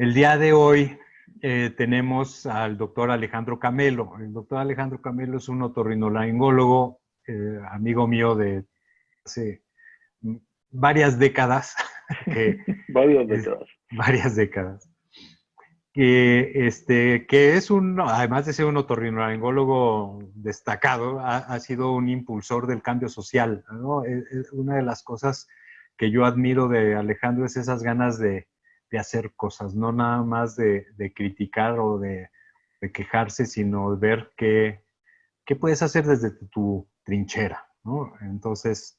El día de hoy tenemos al doctor Alejandro Camelo. El doctor Alejandro Camelo es un otorrinolaringólogo, amigo mío de hace varias décadas, que Varias es, décadas. varias décadas, que es además de ser un otorrinolaringólogo destacado, ha sido un impulsor del cambio social, ¿no? Una de las cosas que yo admiro de Alejandro es esas ganas de hacer cosas, no nada más de criticar o de quejarse, sino ver qué puedes hacer desde tu trinchera, ¿no? Entonces,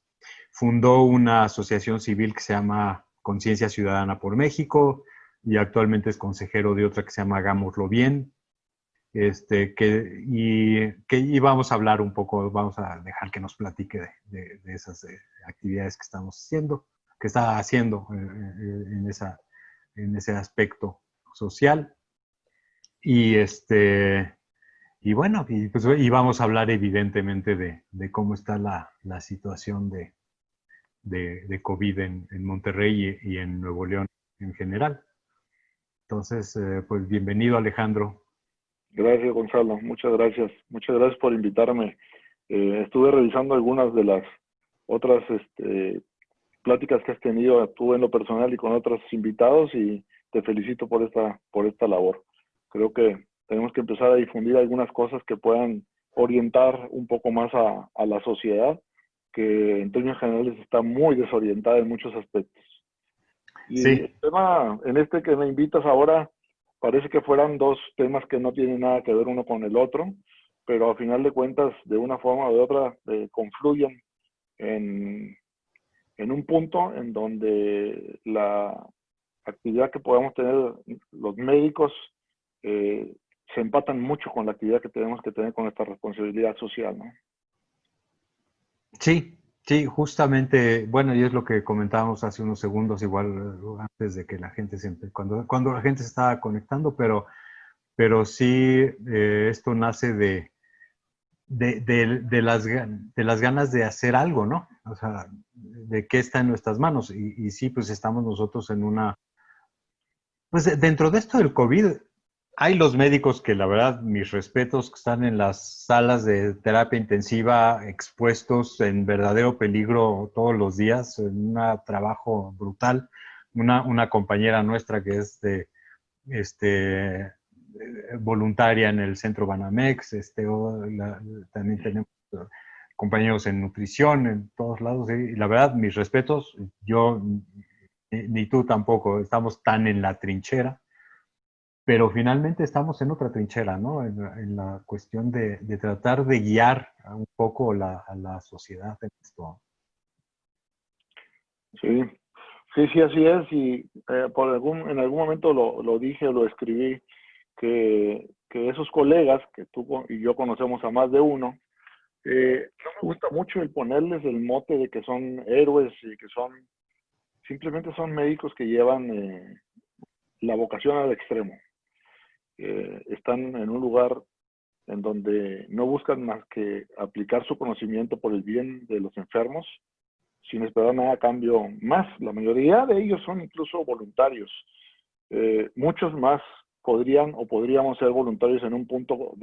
fundó una asociación civil que se llama Conciencia Ciudadana por México y actualmente es consejero de otra que se llama Hagámoslo Bien. Y vamos a hablar un poco, vamos a dejar que nos platique de esas actividades que estamos haciendo, que está haciendo en ese aspecto social. Y y bueno, y vamos a hablar evidentemente de cómo está la situación de COVID en Monterrey y en Nuevo León en general. Entonces, pues bienvenido, Alejandro. Gracias, Gonzalo. Muchas gracias. Muchas gracias por invitarme. Estuve revisando algunas de las otras pláticas que has tenido tú en lo personal y con otros invitados y te felicito por esta labor. Creo que tenemos que empezar a difundir algunas cosas que puedan orientar un poco más a la sociedad, que en términos generales está muy desorientada en muchos aspectos. Y Sí, el tema en este que me invitas ahora, parece que fueran dos temas que no tienen nada que ver uno con el otro, pero a final de cuentas, de una forma o de otra, confluyen en, en un punto en donde la actividad que podamos tener los médicos eh, se empatan mucho con la actividad que tenemos que tener con esta responsabilidad social, ¿no? sí, sí, justamente, bueno, y es lo que comentábamos hace unos segundos, igual antes de que la gente cuando la gente se estaba conectando, pero sí, esto nace de las ganas de hacer algo, ¿no? O sea, de qué está en nuestras manos. Y sí, pues estamos nosotros en pues dentro de esto del COVID, hay los médicos que la verdad, mis respetos, que están en las salas de terapia intensiva expuestos en verdadero peligro todos los días, en un trabajo brutal. Una compañera nuestra que es este, voluntaria en el centro Banamex, también tenemos compañeros en nutrición, en todos lados, y la verdad, mis respetos, yo ni tú tampoco estamos tan en la trinchera, pero finalmente estamos en otra trinchera, ¿no? En la cuestión de tratar de guiar un poco a la sociedad en esto. Sí, sí, sí, así es. Y en algún momento lo dije, lo escribí, que esos colegas que tú y yo conocemos a más de uno, no me gusta mucho el ponerles el mote de que son héroes y que simplemente son médicos que llevan la vocación al extremo. Están en un lugar en donde no buscan más que aplicar su conocimiento por el bien de los enfermos, sin esperar nada a cambio más. La mayoría de ellos son incluso voluntarios. Muchos más podríamos ser voluntarios en un punto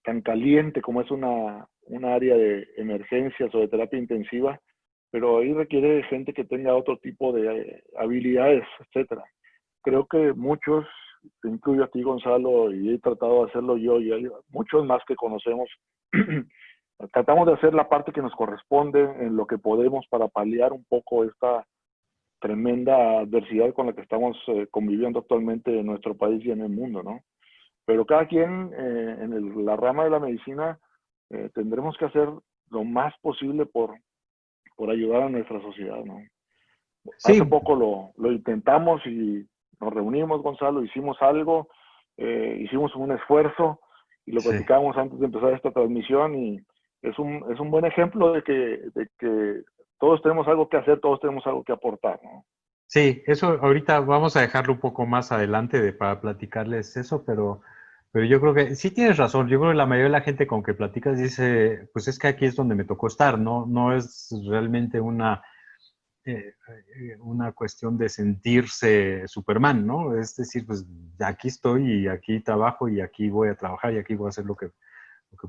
tan caliente como es una área de emergencias o de terapia intensiva, pero ahí requiere gente que tenga otro tipo de habilidades, etcétera. Creo que muchos, te incluyo a ti, Gonzalo, y he tratado de hacerlo yo, y hay muchos más que conocemos, tratamos de hacer la parte que nos corresponde en lo que podemos para paliar un poco esta tremenda adversidad con la que estamos conviviendo actualmente en nuestro país y en el mundo, ¿no? Pero cada quien la rama de la medicina tendremos que hacer lo más posible por ayudar a nuestra sociedad, ¿no? Hace Sí, poco lo intentamos y nos reunimos, Gonzalo, hicimos algo, hicimos un esfuerzo y lo sí. platicamos antes de empezar esta transmisión y es un buen ejemplo de que todos tenemos algo que hacer, todos tenemos algo que aportar, ¿no? Sí, eso ahorita vamos a dejarlo un poco más adelante para platicarles eso, pero yo creo que sí tienes razón. Yo creo que la mayoría de la gente con que platicas dice, pues es que aquí es donde me tocó estar, ¿no? No es realmente una cuestión de sentirse Superman, ¿no? Es decir, pues aquí estoy y aquí trabajo y aquí voy a trabajar y aquí voy a hacer lo que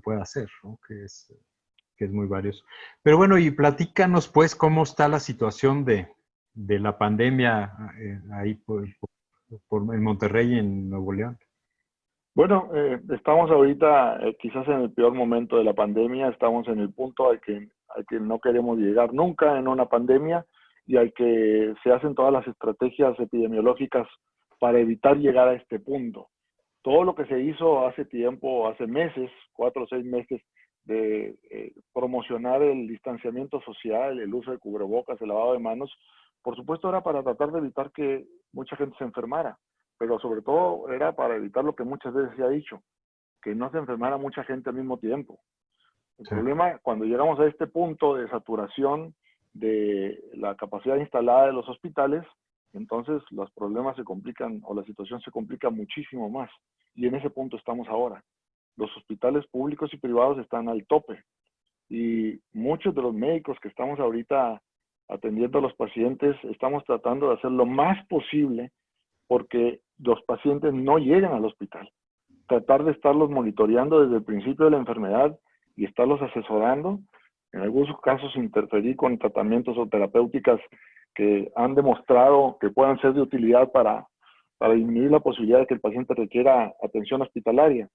pueda hacer, ¿no? Que es muy valioso. Pero bueno, y platícanos pues cómo está la situación de la pandemia ahí en Monterrey y en Nuevo León. Bueno, estamos ahorita quizás en el peor momento de la pandemia, estamos en el punto al que no queremos llegar nunca en una pandemia y al que se hacen todas las estrategias epidemiológicas para evitar llegar a este punto. Todo lo que se hizo hace tiempo, hace meses, 4 o 6 meses, de promocionar el distanciamiento social, el uso de cubrebocas, el lavado de manos, por supuesto era para tratar de evitar que mucha gente se enfermara, pero sobre todo era para evitar lo que muchas veces se ha dicho, que no se enfermara mucha gente al mismo tiempo. El Sí. problema, cuando llegamos a este punto de saturación de la capacidad instalada de los hospitales, entonces los problemas se complican o la situación se complica muchísimo más. Y en ese punto estamos ahora. Los hospitales públicos y privados están al tope. Y muchos de los médicos que estamos ahorita atendiendo a los pacientes, estamos tratando de hacer lo más posible porque los pacientes no llegan al hospital. Tratar de estarlos monitoreando desde el principio de la enfermedad y estarlos asesorando. En algunos casos interferir con tratamientos o terapéuticas que han demostrado que puedan ser de utilidad para disminuir la posibilidad de que el paciente requiera atención hospitalaria.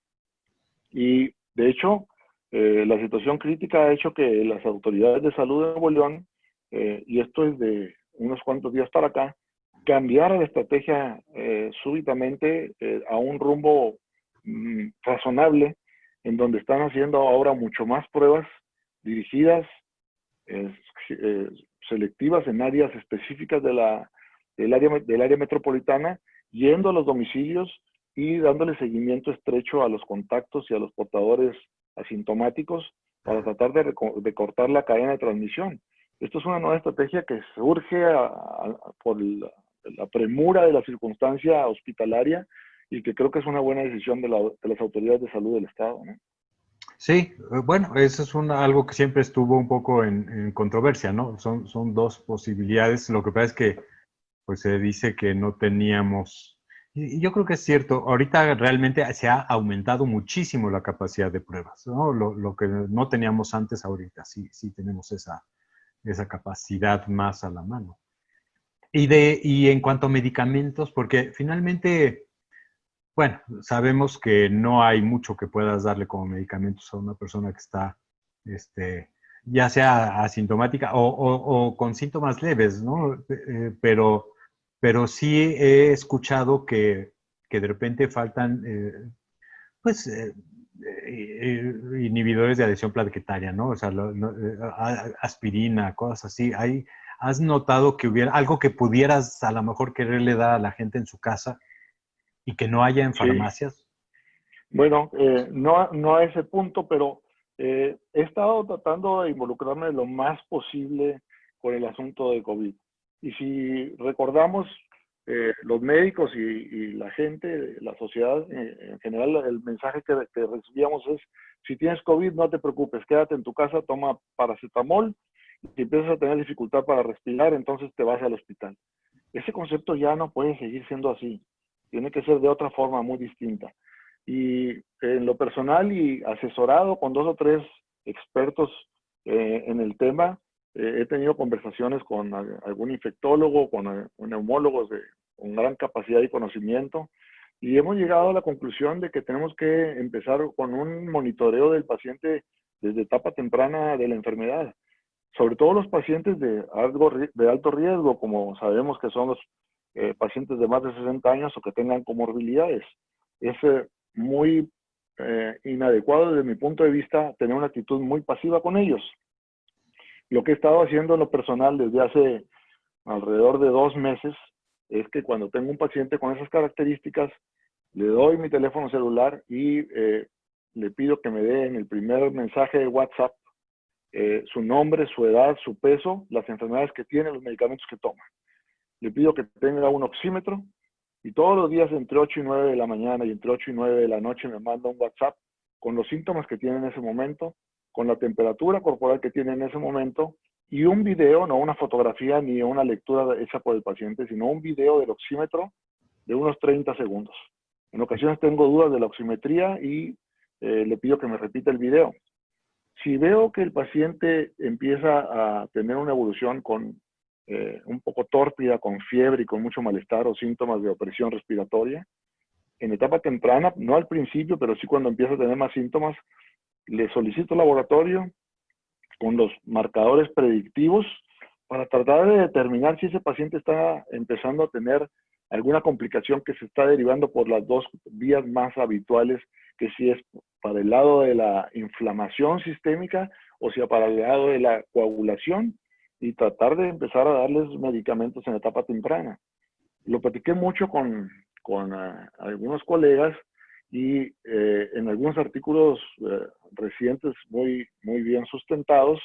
Y de hecho, la situación crítica ha hecho que las autoridades de salud de Nuevo León, y esto es de unos cuantos días para acá, cambiara la estrategia súbitamente a un rumbo razonable, en donde están haciendo ahora mucho más pruebas dirigidas, eh, eh, selectivas en áreas específicas del área metropolitana, yendo a los domicilios y dándole seguimiento estrecho a los contactos y a los portadores asintomáticos para tratar de cortar la cadena de transmisión. Esto es una nueva estrategia que surge por la premura de la circunstancia hospitalaria y que creo que es una buena decisión de las autoridades de salud del Estado, ¿no? Sí, bueno, eso es algo que siempre estuvo un poco en controversia, ¿no? Son dos posibilidades. Lo que pasa es que pues se dice que no teníamos, y yo creo que es cierto, ahorita realmente se ha aumentado muchísimo la capacidad de pruebas, ¿no? Lo que no teníamos antes, ahorita sí tenemos esa capacidad más a la mano. Y en cuanto a medicamentos, porque finalmente, bueno, sabemos que no hay mucho que puedas darle como medicamentos a una persona que está, ya sea asintomática o con síntomas leves, ¿no? Pero sí he escuchado que de repente faltan, pues, inhibidores de adhesión plaquetaria, ¿no? O sea, aspirina, cosas así. ¿Has notado que hubiera algo que pudieras a lo mejor quererle dar a la gente en su casa y que no haya en Sí, farmacias? bueno, no a ese punto, pero he estado tratando de involucrarme lo más posible con el asunto de COVID. Y si recordamos, los médicos y la gente, la sociedad en general, el mensaje que recibíamos es, si tienes COVID, no te preocupes, quédate en tu casa, toma paracetamol, y si empiezas a tener dificultad para respirar, entonces te vas al hospital. Ese concepto ya no puede seguir siendo así. Tiene que ser de otra forma muy distinta. Y en lo personal y asesorado con 2 o 3 expertos en el tema, he tenido conversaciones con algún infectólogo, con neumólogos con gran capacidad y conocimiento, y hemos llegado a la conclusión de que tenemos que empezar con un monitoreo del paciente desde etapa temprana de la enfermedad, sobre todo los pacientes de alto riesgo, como sabemos que son los pacientes de más de 60 años o que tengan comorbilidades. Es muy inadecuado desde mi punto de vista tener una actitud muy pasiva con ellos. Lo que he estado haciendo en lo personal desde hace alrededor de 2 meses es que cuando tengo un paciente con esas características, le doy mi teléfono celular y le pido que me dé en el primer mensaje de WhatsApp su nombre, su edad, su peso, las enfermedades que tiene, los medicamentos que toma. Le pido que tenga un oxímetro y todos los días entre 8 y 9 de la mañana y entre 8 y 9 de la noche me manda un WhatsApp con los síntomas que tiene en ese momento, con la temperatura corporal que tiene en ese momento y un video, no una fotografía ni una lectura hecha por el paciente, sino un video del oxímetro de unos 30 segundos. En ocasiones tengo dudas de la oximetría y le pido que me repita el video. Si veo que el paciente empieza a tener una evolución con un poco tórpida, con fiebre y con mucho malestar o síntomas de opresión respiratoria, en etapa temprana, no al principio, pero sí cuando empieza a tener más síntomas, le solicito laboratorio con los marcadores predictivos para tratar de determinar si ese paciente está empezando a tener alguna complicación que se está derivando por las dos vías más habituales, que si es para el lado de la inflamación sistémica o si para el lado de la coagulación, y tratar de empezar a darles medicamentos en etapa temprana. Lo platiqué mucho con algunos colegas y en algunos artículos recientes muy bien sustentados,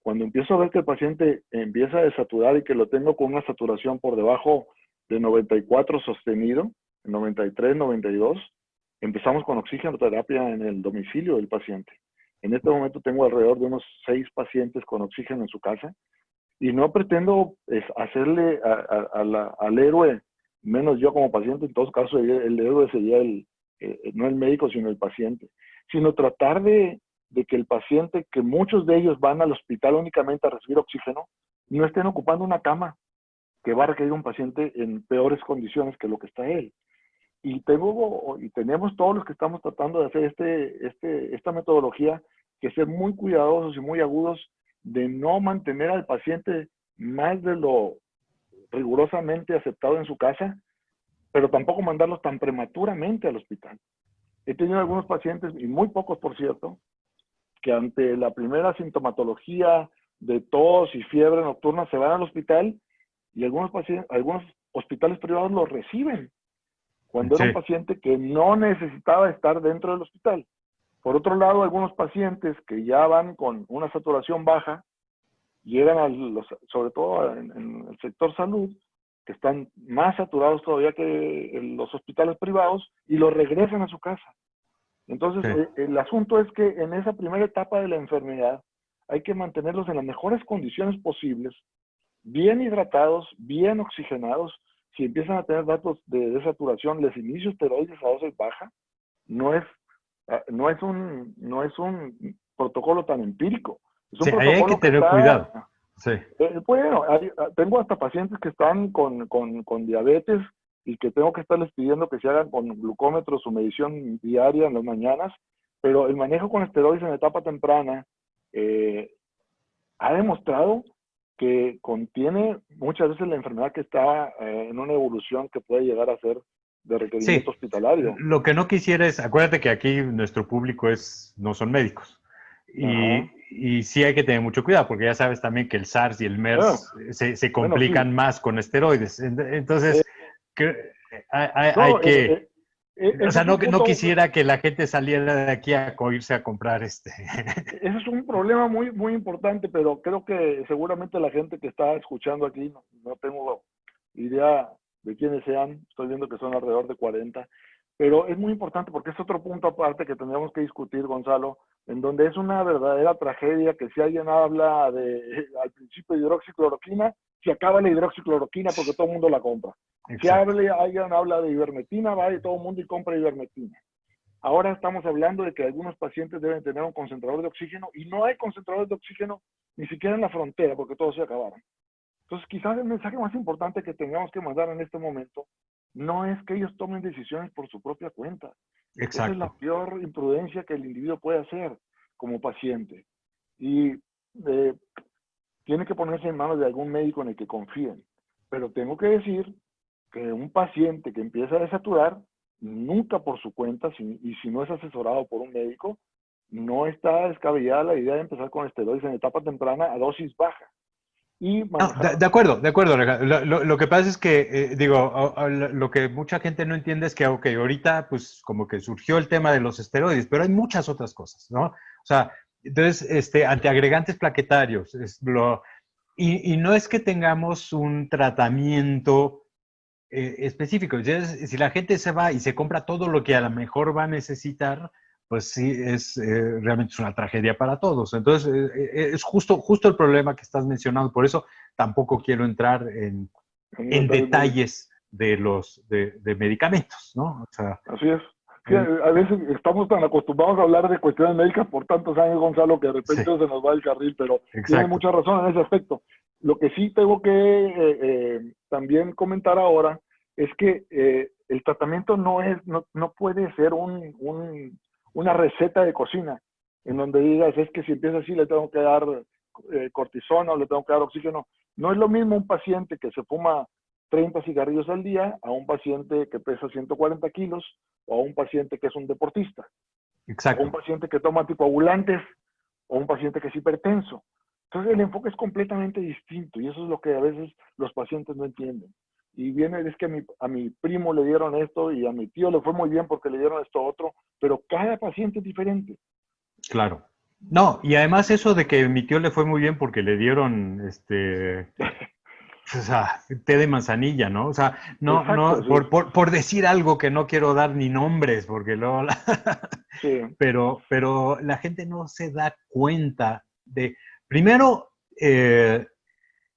cuando empiezo a ver que el paciente empieza a desaturar y que lo tengo con una saturación por debajo de 94 sostenido, 93, 92, empezamos con oxigenoterapia en el domicilio del paciente. En este momento tengo alrededor de unos 6 pacientes con oxígeno en su casa y no pretendo hacerle al héroe, menos yo como paciente, en todo caso el héroe sería no el médico, sino el paciente, sino tratar de que el paciente, que muchos de ellos van al hospital únicamente a recibir oxígeno, no estén ocupando una cama que va a requerir un paciente en peores condiciones que lo que está él. Y tenemos todos los que estamos tratando de hacer esta metodología, que ser muy cuidadosos y muy agudos de no mantener al paciente más de lo rigurosamente aceptado en su casa, pero tampoco mandarlos tan prematuramente al hospital. He tenido algunos pacientes, y muy pocos por cierto, que ante la primera sintomatología de tos y fiebre nocturna se van al hospital y algunos hospitales privados los reciben cuando era un paciente que no necesitaba estar dentro del hospital. Por otro lado, algunos pacientes que ya van con una saturación baja, llegan sobre todo en el sector salud, que están más saturados todavía que en los hospitales privados, y los regresan a su casa. Entonces, el asunto es que en esa primera etapa de la enfermedad hay que mantenerlos en las mejores condiciones posibles, bien hidratados, bien oxigenados. Si empiezan a tener datos de desaturación, les inicio esteroides a dosis baja. No es un protocolo tan empírico. Es un protocolo ahí hay que tener cuidado. Sí. Bueno, tengo hasta pacientes que están con diabetes y que tengo que estarles pidiendo que se hagan con glucómetro su medición diaria en las mañanas, pero el manejo con esteroides en etapa temprana ha demostrado que contiene muchas veces la enfermedad que está en una evolución que puede llegar a ser de requerimiento hospitalario. Lo que no quisiera es, acuérdate que aquí nuestro público no son médicos. Y sí hay que tener mucho cuidado, porque ya sabes también que el SARS y el MERS se complican más con esteroides. Entonces, hay que... o sea, no quisiera que la gente saliera de aquí a irse a comprar Ese es un problema muy importante, pero creo que seguramente la gente que está escuchando aquí, no tengo idea de quiénes sean, estoy viendo que son alrededor de 40, pero es muy importante porque es otro punto aparte que tendríamos que discutir, Gonzalo, en donde es una verdadera tragedia que si alguien habla al principio de hidroxicloroquina, se acaba la hidroxicloroquina porque todo el mundo la compra. Si alguien habla de ivermectina, va y todo el mundo y compra ivermectina. Ahora estamos hablando de que algunos pacientes deben tener un concentrador de oxígeno y no hay concentradores de oxígeno ni siquiera en la frontera porque todos se acabaron. Entonces, quizás el mensaje más importante que tengamos que mandar en este momento no es que ellos tomen decisiones por su propia cuenta. Esa es la peor imprudencia que el individuo puede hacer como paciente. Y tiene que ponerse en manos de algún médico en el que confíen. Pero tengo que decir que un paciente que empieza a desaturar, nunca por su cuenta, y si no es asesorado por un médico, no está descabellada la idea de empezar con esteroides en etapa temprana a dosis baja. No, de acuerdo. Lo que pasa es que, lo que mucha gente no entiende es que, ahorita pues como que surgió el tema de los esteroides, pero hay muchas otras cosas, ¿no? O sea, entonces, antiagregantes plaquetarios, y no es que tengamos un tratamiento específico. Si la gente se va y se compra todo lo que a lo mejor va a necesitar, pues sí, realmente es una tragedia para todos. Entonces, es justo el problema que estás mencionando. Por eso tampoco quiero entrar En en detalles muy bien. detalles de medicamentos, ¿no? O sea, Así es. Sí, eh, a veces estamos tan acostumbrados a hablar de cuestiones médicas por tantos años, Gonzalo, que de sí, repente se nos va el carril, pero tiene exacto. mucha razón en ese aspecto. Lo que sí tengo que también comentar ahora es que el tratamiento no puede ser una receta de cocina en donde digas, es que si empieza así le tengo que dar cortisona o le tengo que dar oxígeno. No es lo mismo un paciente que se fuma 30 cigarrillos al día a un paciente que pesa 140 kilos o a un paciente que es un deportista o un Exacto. paciente que toma anticoagulantes o un paciente que es hipertenso. Entonces el enfoque es completamente distinto y eso es lo que a veces los pacientes no entienden. Y viene, es que a mi primo le dieron esto y a mi tío le fue muy bien porque le dieron esto otro, pero cada paciente es diferente. Claro. No, y además eso de que mi tío le fue muy bien porque le dieron o sea, té de manzanilla, ¿no? O sea, Exacto, sí, por decir algo que no quiero dar ni nombres, porque luego sí, pero la gente no se da cuenta primero,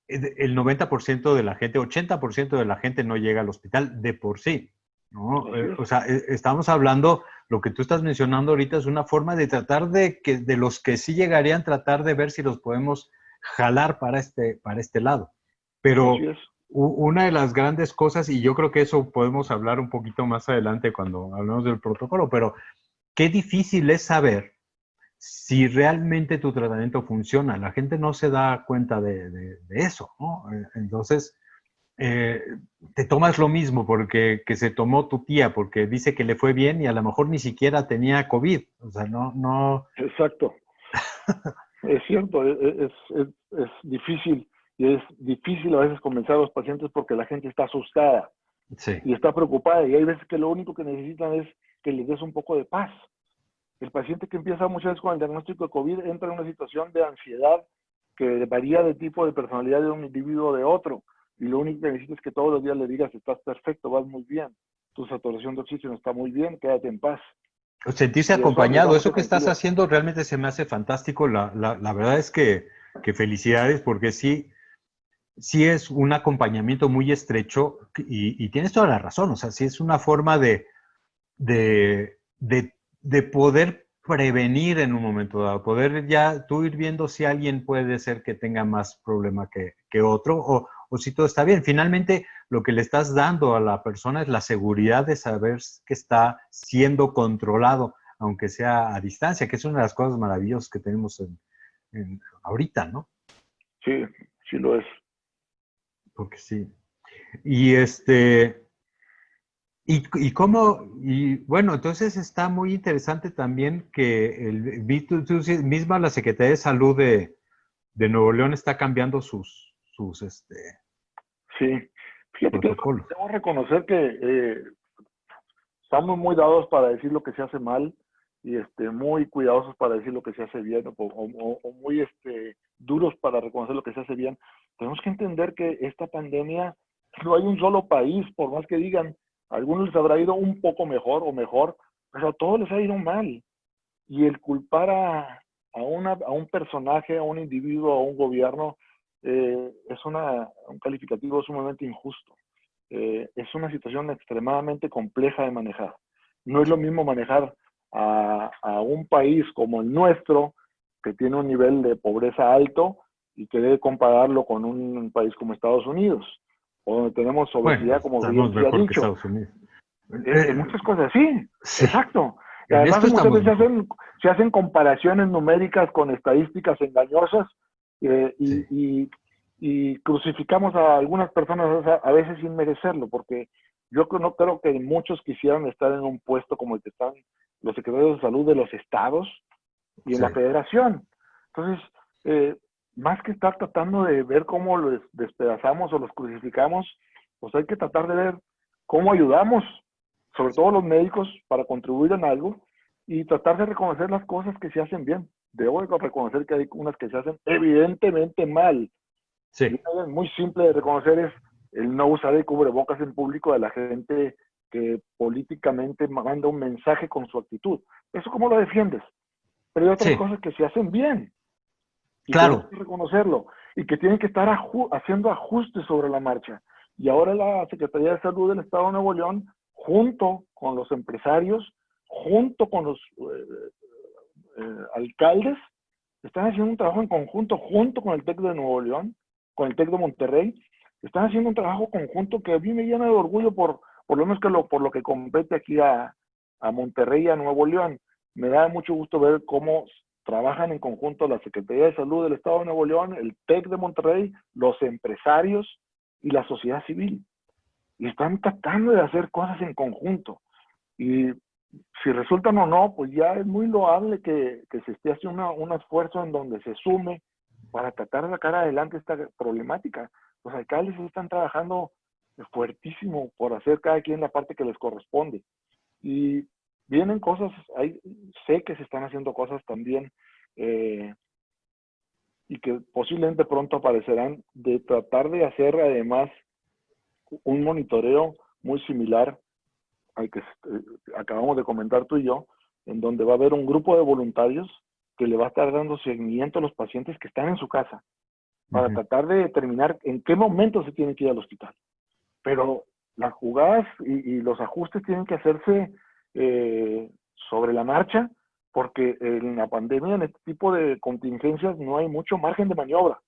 el 90% de la gente, 80% de la gente no llega al hospital de por sí, ¿no? así es. O sea, estamos hablando, lo que tú estás mencionando ahorita es una forma de tratar de los que sí llegarían, tratar de ver si los podemos jalar para este lado. Así Pero es. una de las grandes cosas, y yo creo que eso podemos hablar un poquito más adelante cuando hablemos del protocolo, pero qué difícil es saber si realmente tu tratamiento funciona. La gente no se da cuenta de eso, ¿no? Entonces, eh, te tomas lo mismo porque que se tomó tu tía, porque dice que le fue bien y a lo mejor ni siquiera tenía COVID. O sea, no. Exacto. Es cierto, es difícil y es difícil a veces convencer a los pacientes porque la gente está asustada Sí, y está preocupada y hay veces que lo único que necesitan es que les des un poco de paz. El paciente que empieza muchas veces con el diagnóstico de COVID entra en una situación de ansiedad que varía de tipo de personalidad de un individuo de otro y lo único que necesitas es que todos los días le digas estás perfecto, vas muy bien, tu saturación de oxígeno está muy bien, quédate en paz sentirse y eso les da acompañado, eso mucha que estás tranquilidad. haciendo realmente se me hace fantástico. La verdad es que felicidades porque sí es un acompañamiento muy estrecho y tienes toda la razón. O sea, sí es una forma de poder prevenir en un momento dado, poder ya tú ir viendo si alguien puede ser que tenga más problema que otro o si todo está bien. Finalmente, lo que le estás dando a la persona es la seguridad de saber que está siendo controlado, aunque sea a distancia, que es una de las cosas maravillosas que tenemos ahorita, ¿no? Sí, sí lo es. Porque sí. Y y bueno, entonces está muy interesante también que misma la Secretaría de Salud de Nuevo León está cambiando sus Sí, fíjate que protocolos. debo reconocer que estamos muy dados para decir lo que se hace mal y muy cuidadosos para decir lo que se hace bien o muy duros para reconocer lo que se hace bien. Tenemos que entender que esta pandemia no hay un solo país, por más que digan, a algunos les habrá ido un poco mejor o mejor, pero a todos les ha ido mal. Y el culpar a un personaje, a un individuo, a un gobierno, es un calificativo sumamente injusto. Es una situación extremadamente compleja de manejar. No es lo mismo manejar a un país como el nuestro, que tiene un nivel de pobreza alto y que debe compararlo con un país como Estados Unidos, o donde tenemos Bueno, obesidad, como bien estamos se ha mejor que dicho. Estados Unidos. En muchas cosas, sí, Sí, exacto. Y en además esto muchas estamos veces mejor. se hacen comparaciones numéricas con estadísticas engañosas eh, Sí, y, y, y crucificamos a algunas personas a veces sin merecerlo, porque yo no creo que muchos quisieran estar en un puesto como el que están los secretarios de salud de los estados y en sí. la federación. Entonces, eh, más que estar tratando de ver cómo los despedazamos o los crucificamos, pues hay que tratar de ver cómo ayudamos, sobre todo los médicos, para contribuir en algo y tratar de reconocer las cosas que se hacen bien. Debo de reconocer que hay unas que se hacen evidentemente mal. Y Sí. una muy simple de reconocer es el no usar el cubrebocas en público de la gente que políticamente manda un mensaje con su actitud. ¿Eso cómo lo defiendes? Pero hay otras Sí, cosas que se hacen bien y tenemos claro. que reconocerlo y que tienen que estar haciendo ajustes sobre la marcha. Y ahora la Secretaría de Salud del Estado de Nuevo León, junto con los empresarios, junto con los alcaldes, están haciendo un trabajo en conjunto, junto con el TEC de Nuevo León, con el TEC de Monterrey, están haciendo un trabajo conjunto que a mí me llena de orgullo por lo menos por lo que compete aquí a Monterrey y a Nuevo León. Me da mucho gusto ver cómo trabajan en conjunto la Secretaría de Salud del Estado de Nuevo León, el TEC de Monterrey, los empresarios y la sociedad civil. Y están tratando de hacer cosas en conjunto. Y si resultan o no, pues ya es muy loable que se esté haciendo un esfuerzo en donde se sume para tratar de sacar adelante esta problemática. Los alcaldes están trabajando fuertísimo por hacer cada quien la parte que les corresponde. Y vienen cosas, sé que se están haciendo cosas también y que posiblemente pronto aparecerán de tratar de hacer además un monitoreo muy similar al que acabamos de comentar tú y yo, en donde va a haber un grupo de voluntarios que le va a estar dando seguimiento a los pacientes que están en su casa para Ujú. tratar de determinar en qué momento se tiene que ir al hospital. Pero las jugadas y los ajustes tienen que hacerse sobre la marcha, porque en la pandemia, en este tipo de contingencias, no hay mucho margen de maniobra.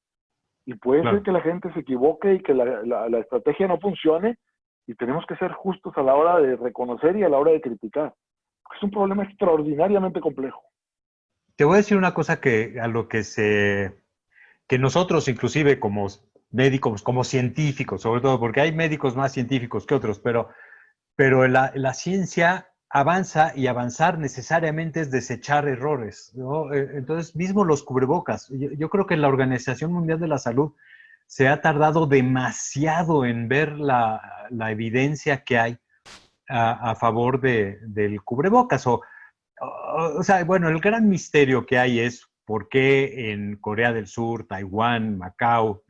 Y puede ser Claro. que la gente se equivoque y que la estrategia no funcione, y tenemos que ser justos a la hora de reconocer y a la hora de criticar. Es un problema extraordinariamente complejo. Te voy a decir una cosa que a lo que nosotros inclusive como médicos, como científicos, sobre todo porque hay médicos más científicos que otros, pero la ciencia avanza y avanzar necesariamente es desechar errores, ¿no? Entonces, mismo los cubrebocas. Yo creo que la Organización Mundial de la Salud se ha tardado demasiado en ver la evidencia que hay a favor del cubrebocas. O sea, bueno, el gran misterio que hay es por qué en Corea del Sur, Taiwán, Macao,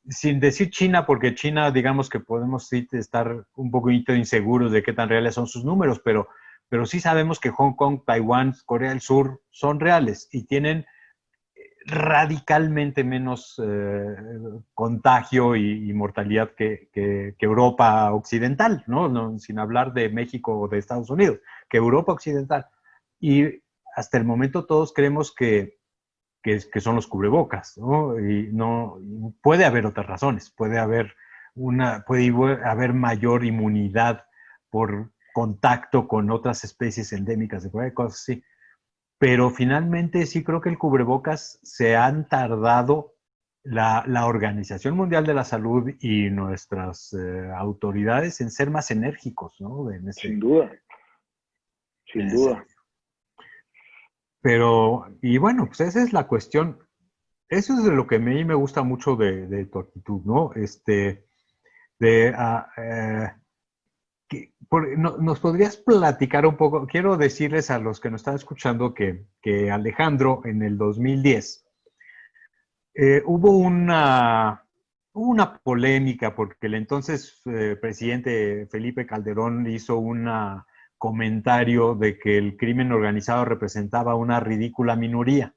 sin decir China, porque China, digamos que podemos sí estar un poquito inseguros de qué tan reales son sus números, pero sí sabemos que Hong Kong, Taiwán, Corea del Sur son reales y tienen radicalmente menos contagio y mortalidad que Europa occidental, ¿no? ¿no? Sin hablar de México o de Estados Unidos, que Europa occidental. Y hasta el momento todos creemos que son los cubrebocas, ¿no? Y no puede haber otras razones, puede haber mayor inmunidad por contacto con otras especies endémicas, de cosas así. Pero finalmente sí creo que el cubrebocas se han tardado la Organización Mundial de la Salud y nuestras autoridades en ser más enérgicos, ¿no? Sin duda, En sin ese duda. sentido. Pero, y bueno, pues esa es la cuestión. Eso es de lo que a mí me gusta mucho de tu actitud, ¿no? De, ¿nos podrías platicar un poco? Quiero decirles a los que nos están escuchando que Alejandro en el 2010 hubo una polémica porque el entonces presidente Felipe Calderón hizo un comentario de que el crimen organizado representaba una ridícula minoría.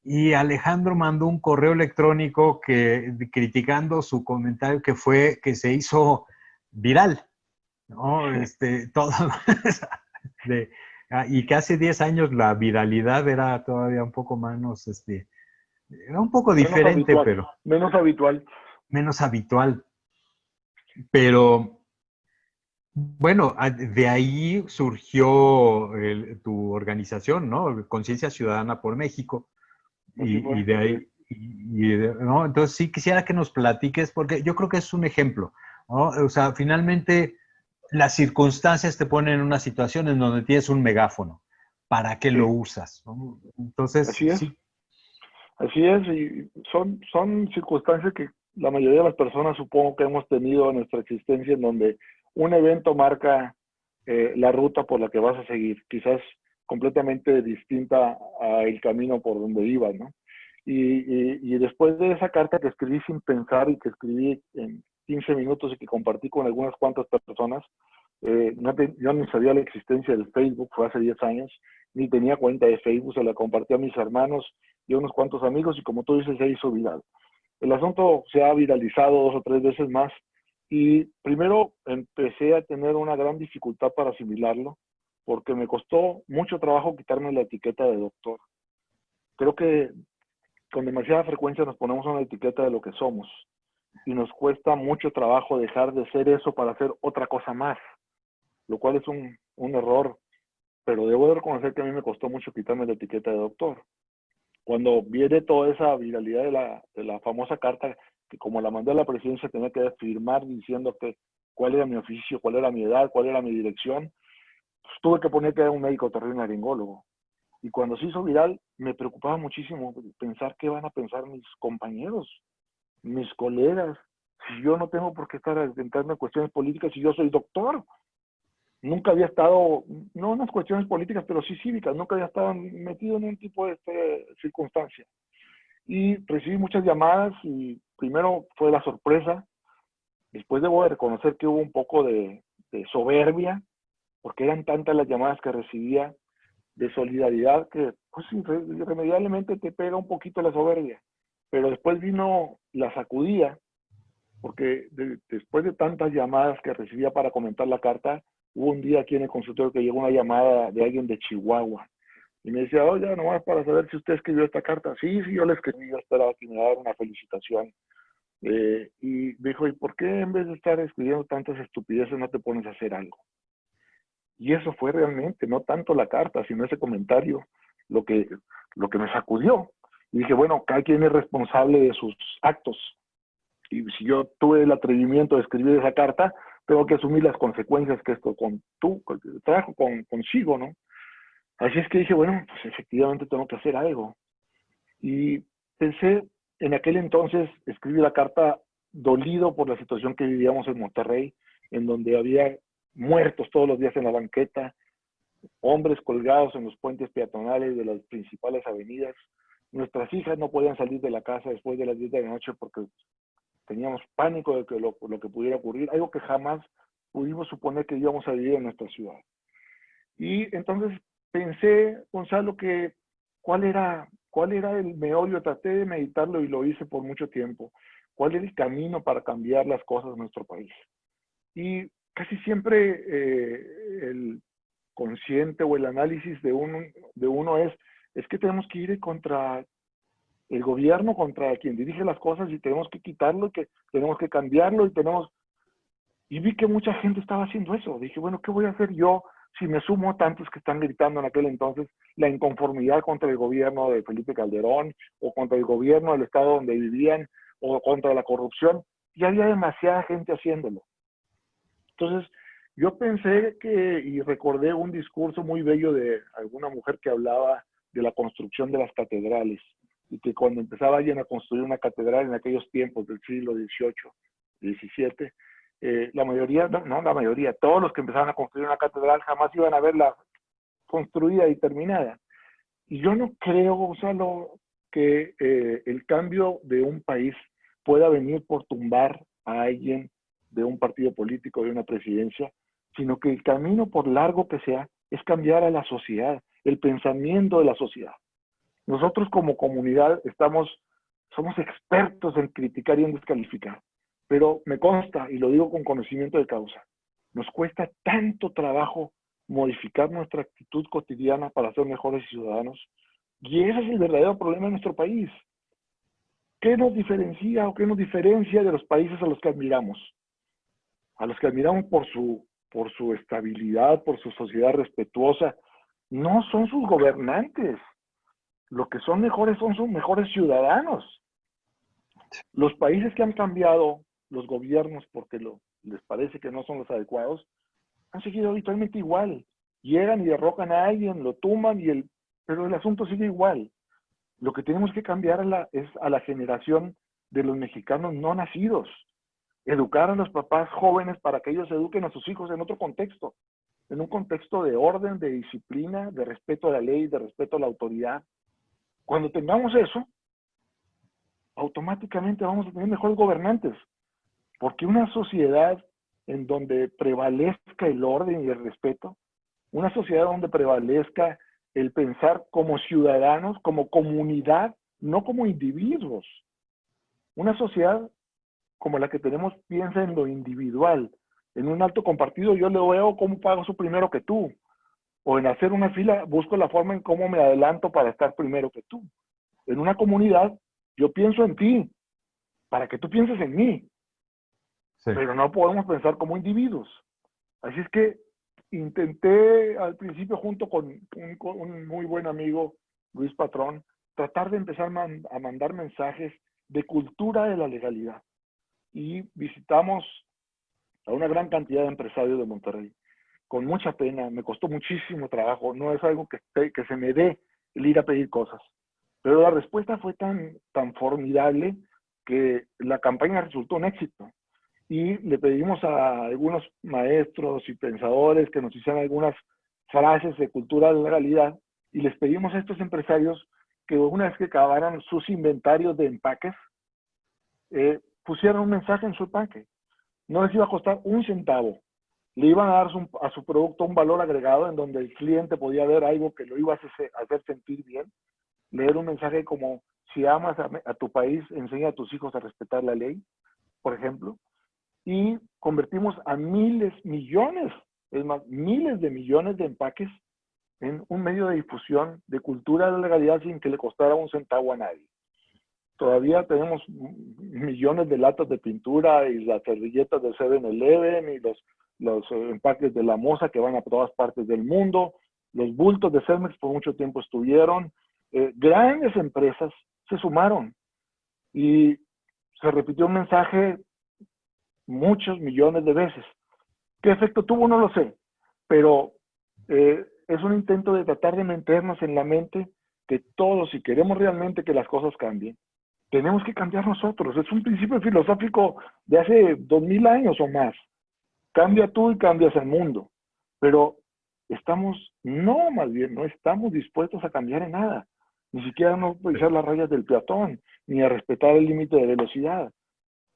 Y Alejandro mandó un correo electrónico criticando su comentario que se hizo viral, ¿no? Todo, de, y que hace 10 años la viralidad era todavía un poco menos, era un poco Menos diferente, habitual, pero menos habitual. menos habitual. Pero bueno, de ahí surgió tu organización, ¿no? Conciencia Ciudadana por México. Así Y fue. de ahí, ¿no? Entonces sí quisiera que nos platiques, porque yo creo que es un ejemplo, ¿no? O sea, finalmente las circunstancias te ponen en una situación en donde tienes un megáfono. ¿Para qué lo Sí, usas? ¿No? Entonces, así es. sí, Así es, y son circunstancias que la mayoría de las personas supongo que hemos tenido en nuestra existencia en donde un evento marca la ruta por la que vas a seguir, quizás completamente distinta al camino por donde ibas, ¿no? Y después de esa carta que escribí sin pensar y que escribí 15 minutos y que compartí con algunas cuantas personas. Yo ni sabía la existencia del Facebook, fue hace 10 años, ni tenía cuenta de Facebook, se la compartí a mis hermanos y a unos cuantos amigos y como tú dices, se hizo viral. El asunto se ha viralizado 2 o 3 veces más y primero empecé a tener una gran dificultad para asimilarlo porque me costó mucho trabajo quitarme la etiqueta de doctor. Creo que con demasiada frecuencia nos ponemos una etiqueta de lo que somos y nos cuesta mucho trabajo dejar de ser eso para hacer otra cosa más, lo cual es un error, pero debo de reconocer que a mí me costó mucho quitarme la etiqueta de doctor. Cuando viene toda esa viralidad de la famosa carta, que como la mandé a la presidencia tenía que firmar diciendo que cuál era mi oficio, cuál era mi edad, cuál era mi dirección, pues tuve que poner que era un médico otorrinolaringólogo. Y cuando se hizo viral, me preocupaba muchísimo pensar qué van a pensar mis compañeros, mis colegas, si yo no tengo por qué estar entrando en cuestiones políticas si yo soy doctor. Nunca había estado, no en las cuestiones políticas, pero sí cívicas, nunca había estado metido en un tipo de circunstancia. Y recibí muchas llamadas y primero fue la sorpresa, después debo de reconocer que hubo un poco de soberbia, porque eran tantas las llamadas que recibía de solidaridad que pues irremediablemente te pega un poquito la soberbia. Pero después vino la sacudida, porque después de tantas llamadas que recibía para comentar la carta, hubo un día aquí en el consultorio que llegó una llamada de alguien de Chihuahua y me decía, oye, nomás para saber si usted escribió esta carta. Sí, yo la escribí, yo esperaba que me diera una felicitación. Y dijo, ¿y por qué en vez de estar escribiendo tantas estupideces no te pones a hacer algo? Y eso fue realmente, no tanto la carta, sino ese comentario, lo que, lo que me sacudió. Y dije, bueno, cada quien es responsable de sus actos. Y si yo tuve el atrevimiento de escribir esa carta, tengo que asumir las consecuencias que esto trajo consigo, ¿no? Así es que dije, bueno, pues efectivamente tengo que hacer algo. Y pensé, en aquel entonces, escribí la carta dolido por la situación que vivíamos en Monterrey, en donde había muertos todos los días en la banqueta, hombres colgados en los puentes peatonales de las principales avenidas. Nuestras hijas no podían salir de la casa después de las 10 de la noche porque teníamos pánico de que lo que pudiera ocurrir, algo que jamás pudimos suponer que íbamos a vivir en nuestra ciudad. Y entonces pensé, Gonzalo, que cuál era el meollo, traté de meditarlo y lo hice por mucho tiempo, cuál era el camino para cambiar las cosas en nuestro país. Y casi siempre el consciente o el análisis de uno es que tenemos que ir contra el gobierno, contra quien dirige las cosas y tenemos que quitarlo, y que tenemos que cambiarlo y vi que mucha gente estaba haciendo eso. Dije, bueno, ¿qué voy a hacer yo si me sumo a tantos que están gritando en aquel entonces la inconformidad contra el gobierno de Felipe Calderón o contra el gobierno del estado donde vivían o contra la corrupción? Y había demasiada gente haciéndolo. Entonces, yo pensé y recordé un discurso muy bello de alguna mujer que hablaba de la construcción de las catedrales y que cuando empezaba alguien a construir una catedral en aquellos tiempos del siglo XVIII, XVII, la mayoría, no la mayoría, todos los que empezaban a construir una catedral jamás iban a verla construida y terminada. Y yo no creo, Gonzalo, que el cambio de un país pueda venir por tumbar a alguien de un partido político, de una presidencia, sino que el camino, por largo que sea, es cambiar a la sociedad, el pensamiento de la sociedad. Nosotros como comunidad somos expertos en criticar y en descalificar, pero me consta, y lo digo con conocimiento de causa, nos cuesta tanto trabajo modificar nuestra actitud cotidiana para ser mejores ciudadanos, y ese es el verdadero problema de nuestro país. ¿Qué nos diferencia o qué nos diferencia de los países a los que admiramos? A los que admiramos por su estabilidad, por su sociedad respetuosa, no son sus gobernantes. Lo que son mejores son sus mejores ciudadanos. Los países que han cambiado los gobiernos porque les parece que no son los adecuados, han seguido habitualmente igual. Llegan y derrocan a alguien, lo tumban, pero el asunto sigue igual. Lo que tenemos que cambiar es a la generación de los mexicanos no nacidos. Educar a los papás jóvenes para que ellos eduquen a sus hijos en otro contexto, en un contexto de orden, de disciplina, de respeto a la ley, de respeto a la autoridad. Cuando tengamos eso, automáticamente vamos a tener mejores gobernantes. Porque una sociedad en donde prevalezca el orden y el respeto, una sociedad donde prevalezca el pensar como ciudadanos, como comunidad, no como individuos. Una sociedad como la que tenemos piensa en lo individual. En un alto compartido yo le veo cómo pago su primero que tú. O en hacer una fila busco la forma en cómo me adelanto para estar primero que tú. En una comunidad yo pienso en ti para que tú pienses en mí. Sí. Pero no podemos pensar como individuos. Así es que intenté al principio junto con un muy buen amigo, Luis Patrón, tratar de empezar a mandar mensajes de cultura de la legalidad. Y visitamos a una gran cantidad de empresarios de Monterrey. Con mucha pena, me costó muchísimo trabajo, no es algo que se me dé el ir a pedir cosas. Pero la respuesta fue tan formidable que la campaña resultó un éxito. Y le pedimos a algunos maestros y pensadores que nos hicieran algunas frases de cultura de la legalidad y les pedimos a estos empresarios que una vez que acabaran sus inventarios de empaques, pusieran un mensaje en su empaque. No les iba a costar un centavo. Le iban a dar a su producto un valor agregado en donde el cliente podía ver algo que lo iba a hacer sentir bien. Leer un mensaje como, si amas a tu país, enseña a tus hijos a respetar la ley, por ejemplo. Y convertimos a miles, millones, es más, miles de millones de empaques en un medio de difusión de cultura de la legalidad sin que le costara un centavo a nadie. Todavía tenemos millones de latas de pintura y las servilletas del 7-Eleven y los empaques de la Moza que van a todas partes del mundo. Los bultos de Cermex por mucho tiempo estuvieron. Grandes empresas se sumaron y se repitió un mensaje muchos millones de veces. ¿Qué efecto tuvo? No lo sé, pero es un intento de tratar de meternos en la mente que todos, si queremos realmente que las cosas cambien, tenemos que cambiar nosotros. Es un principio filosófico de hace 2000 años o más. Cambia tú y cambias el mundo. Pero más bien, no estamos dispuestos a cambiar en nada. Ni siquiera a no pisar las rayas del peatón, ni a respetar el límite de velocidad.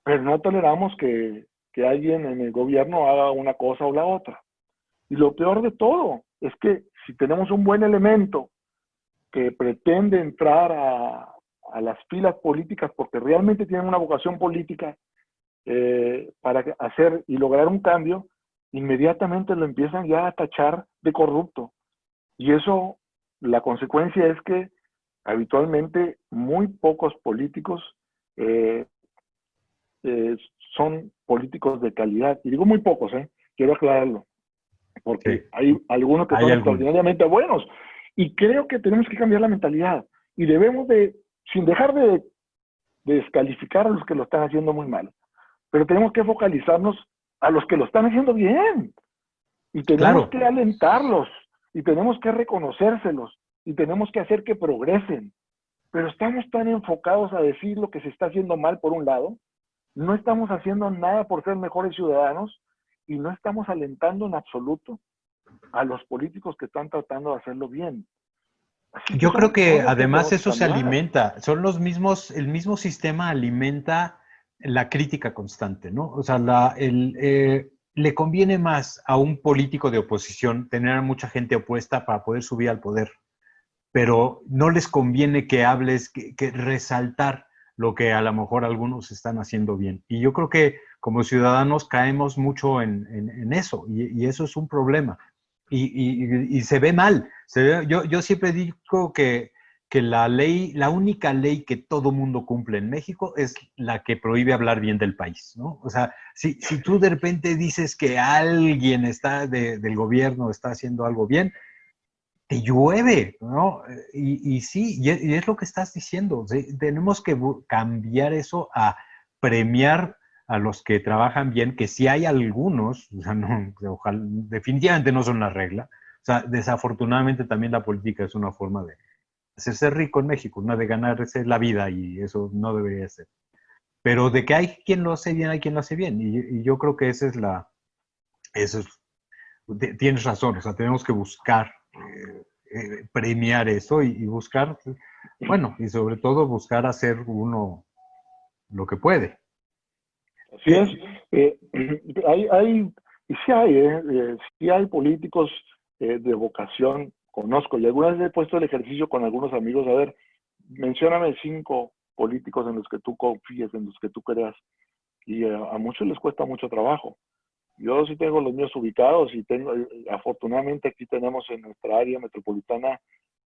Pero no toleramos que alguien en el gobierno haga una cosa o la otra. Y lo peor de todo es que si tenemos un buen elemento que pretende entrar a las filas políticas porque realmente tienen una vocación política para hacer y lograr un cambio, inmediatamente lo empiezan ya a tachar de corrupto. Y eso, la consecuencia es que habitualmente muy pocos políticos son políticos de calidad. Y digo muy pocos, quiero aclararlo, porque sí, hay algunos que son extraordinariamente buenos. Y creo que tenemos que cambiar la mentalidad. Y debemos sin dejar de descalificar a los que lo están haciendo muy mal, pero tenemos que focalizarnos a los que lo están haciendo bien. Y tenemos que alentarlos, y tenemos que reconocérselos, y tenemos que hacer que progresen. Pero estamos tan enfocados a decir lo que se está haciendo mal por un lado, no estamos haciendo nada por ser mejores ciudadanos, y no estamos alentando en absoluto a los políticos que están tratando de hacerlo bien. Yo creo que además eso se alimenta, el mismo sistema alimenta la crítica constante, ¿no? O sea, le conviene más a un político de oposición tener a mucha gente opuesta para poder subir al poder, pero no les conviene que hables, que resaltar lo que a lo mejor algunos están haciendo bien. Y yo creo que como ciudadanos caemos mucho en eso, y eso es un problema. Y se ve mal. Yo siempre digo que la única ley que todo mundo cumple en México es la que prohíbe hablar bien del país, ¿no? O sea, si tú de repente dices que alguien del gobierno está haciendo algo bien, te llueve, ¿no? Y sí, y es lo que estás diciendo. ¿Sí? Tenemos que cambiar eso a premiar a los que trabajan bien, que sí hay algunos, o sea, no, ojalá, definitivamente no son la regla. O sea, desafortunadamente también la política es una forma de hacerse rico en México, una de ganarse la vida, y eso no debería ser. Pero de que hay quien lo hace bien, hay quien lo hace bien. Y yo creo que tienes razón, o sea, tenemos que buscar premiar eso y buscar, bueno, y sobre todo buscar hacer uno lo que puede. Así es. Eh, sí hay políticos de vocación, conozco, y alguna vez he puesto el ejercicio con algunos amigos, a ver, mencióname 5 políticos en los que tú confíes, en los que tú creas, y a muchos les cuesta mucho trabajo. Yo sí tengo los míos ubicados y tengo, afortunadamente aquí tenemos en nuestra área metropolitana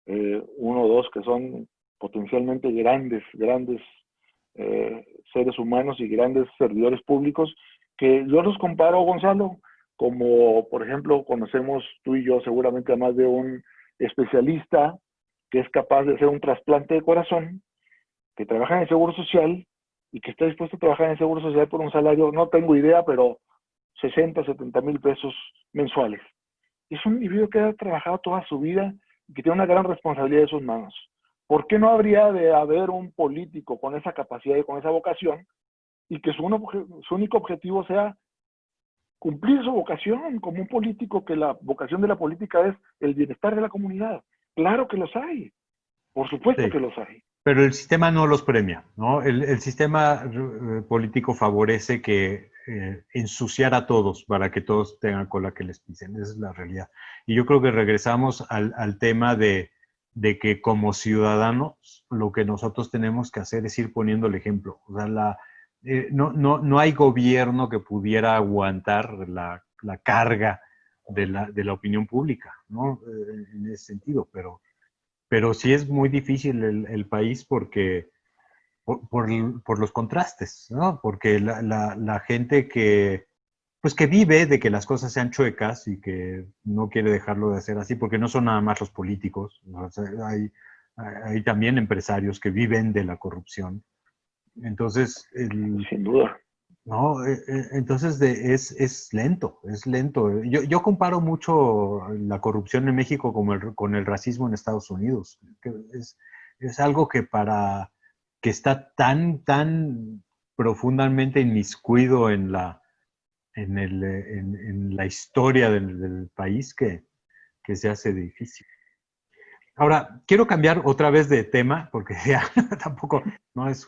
1 o 2 que son potencialmente grandes seres humanos y grandes servidores públicos, que yo los comparo, Gonzalo, como por ejemplo conocemos tú y yo seguramente a más de un especialista que es capaz de hacer un trasplante de corazón, que trabaja en el Seguro Social y que está dispuesto a trabajar en el Seguro Social por un salario, no tengo idea, pero 60, 70 mil pesos mensuales. Es un individuo que ha trabajado toda su vida y que tiene una gran responsabilidad en sus manos. ¿Por qué no habría de haber un político con esa capacidad y con esa vocación y que su único objetivo sea cumplir su vocación como un político, que la vocación de la política es el bienestar de la comunidad? Claro que los hay, por supuesto Sí. que los hay. Pero el sistema no los premia, ¿no? El sistema político favorece que ensuciar a todos para que todos tengan cola que les pisen. Esa es la realidad. Y yo creo que regresamos al tema de que como ciudadanos lo que nosotros tenemos que hacer es ir poniendo el ejemplo. O sea, no hay gobierno que pudiera aguantar la carga de la opinión pública, ¿no? En ese sentido, pero sí es muy difícil el país porque por los contrastes, ¿no? Porque la gente pues que vive de que las cosas sean chuecas y que no quiere dejarlo de hacer así, porque no son nada más los políticos, ¿no? O sea, hay también empresarios que viven de la corrupción. Entonces, Sin duda. no, entonces es lento, es lento. Yo comparo mucho la corrupción en México con el racismo en Estados Unidos. Que es algo que está tan profundamente inmiscuido en la historia del país que se hace difícil. Ahora, quiero cambiar otra vez de tema, porque ya tampoco no es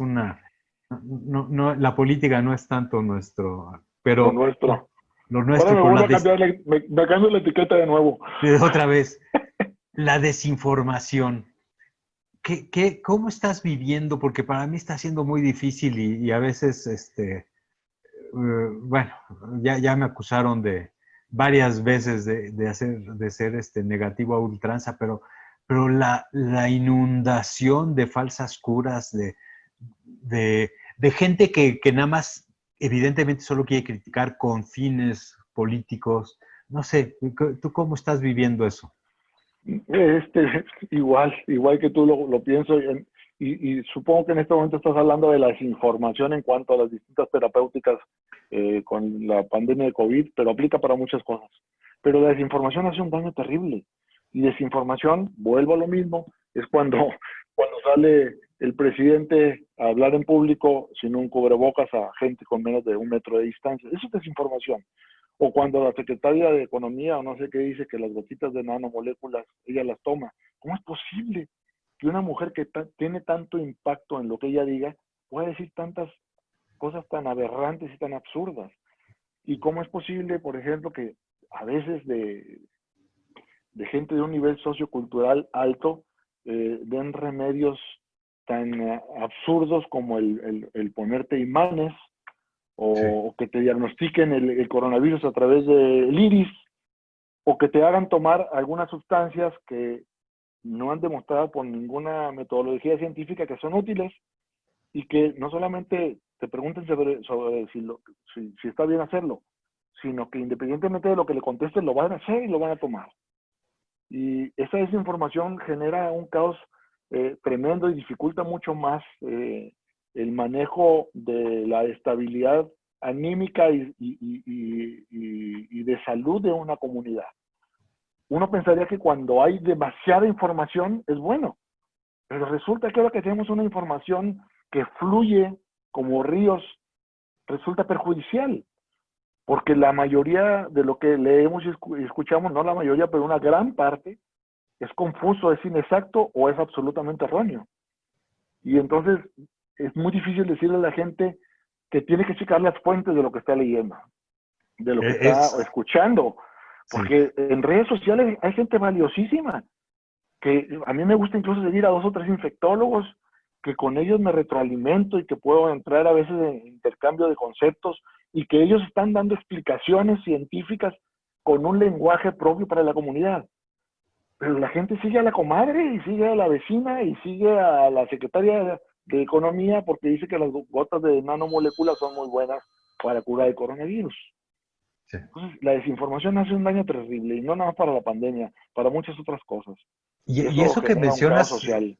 la política no es tanto nuestro, Lo pero nuestro. lo Ahora nuestro me con vuelvo a cambiar, me cambio la etiqueta de nuevo. otra vez, la desinformación. ¿Cómo estás viviendo? Porque para mí está siendo muy difícil y a veces, bueno, ya me acusaron de varias veces de ser negativo a ultranza, pero la inundación de falsas curas, de gente que nada más evidentemente solo quiere criticar con fines políticos. No sé, ¿tú cómo estás viviendo eso? Igual que tú lo pienso, y supongo que en este momento estás hablando de la desinformación en cuanto a las distintas terapéuticas con la pandemia de COVID, pero aplica para muchas cosas. Pero la desinformación hace un daño terrible. Y desinformación, vuelvo a lo mismo, es cuando sale el presidente a hablar en público sin un cubrebocas a gente con menos de 1 metro de distancia. Eso es desinformación. O cuando la secretaria de Economía o no sé qué dice que las gotitas de nanomoléculas ella las toma. ¿Cómo es posible que una mujer que tiene tanto impacto en lo que ella diga pueda decir tantas cosas tan aberrantes y tan absurdas? ¿Y cómo es posible, por ejemplo, que a veces de gente de un nivel sociocultural alto den remedios tan absurdos como el ponerte imanes Sí. o que te diagnostiquen el coronavirus a través del iris, o que te hagan tomar algunas sustancias que no han demostrado por ninguna metodología científica que son útiles y que no solamente te pregunten sobre si está bien hacerlo, sino que independientemente de lo que le contestes, lo van a hacer y lo van a tomar. Y esa desinformación genera un caos tremendo y dificulta mucho más el manejo de la estabilidad anímica y de salud de una comunidad. Uno pensaría que cuando hay demasiada información es bueno, pero resulta que ahora que tenemos una información que fluye como ríos, resulta perjudicial, porque la mayoría de lo que leemos y escuchamos, no la mayoría, pero una gran parte, es confuso, es inexacto o es absolutamente erróneo. Y entonces es muy difícil decirle a la gente que tiene que checar las fuentes de lo que está leyendo, de lo que está Es, escuchando, sí. porque en redes sociales hay gente valiosísima, que a mí me gusta incluso seguir a 2 o 3 infectólogos, que con ellos me retroalimento y que puedo entrar a veces en intercambio de conceptos y que ellos están dando explicaciones científicas con un lenguaje propio para la comunidad. Pero la gente sigue a la comadre y sigue a la vecina y sigue a la secretaria de Economía porque dice que las gotas de nanomoléculas son muy buenas para curar el coronavirus. Sí. Entonces, la desinformación hace un daño terrible y no nada más para la pandemia, para muchas otras cosas. Y Y eso eso que genera un caos mencionas, social.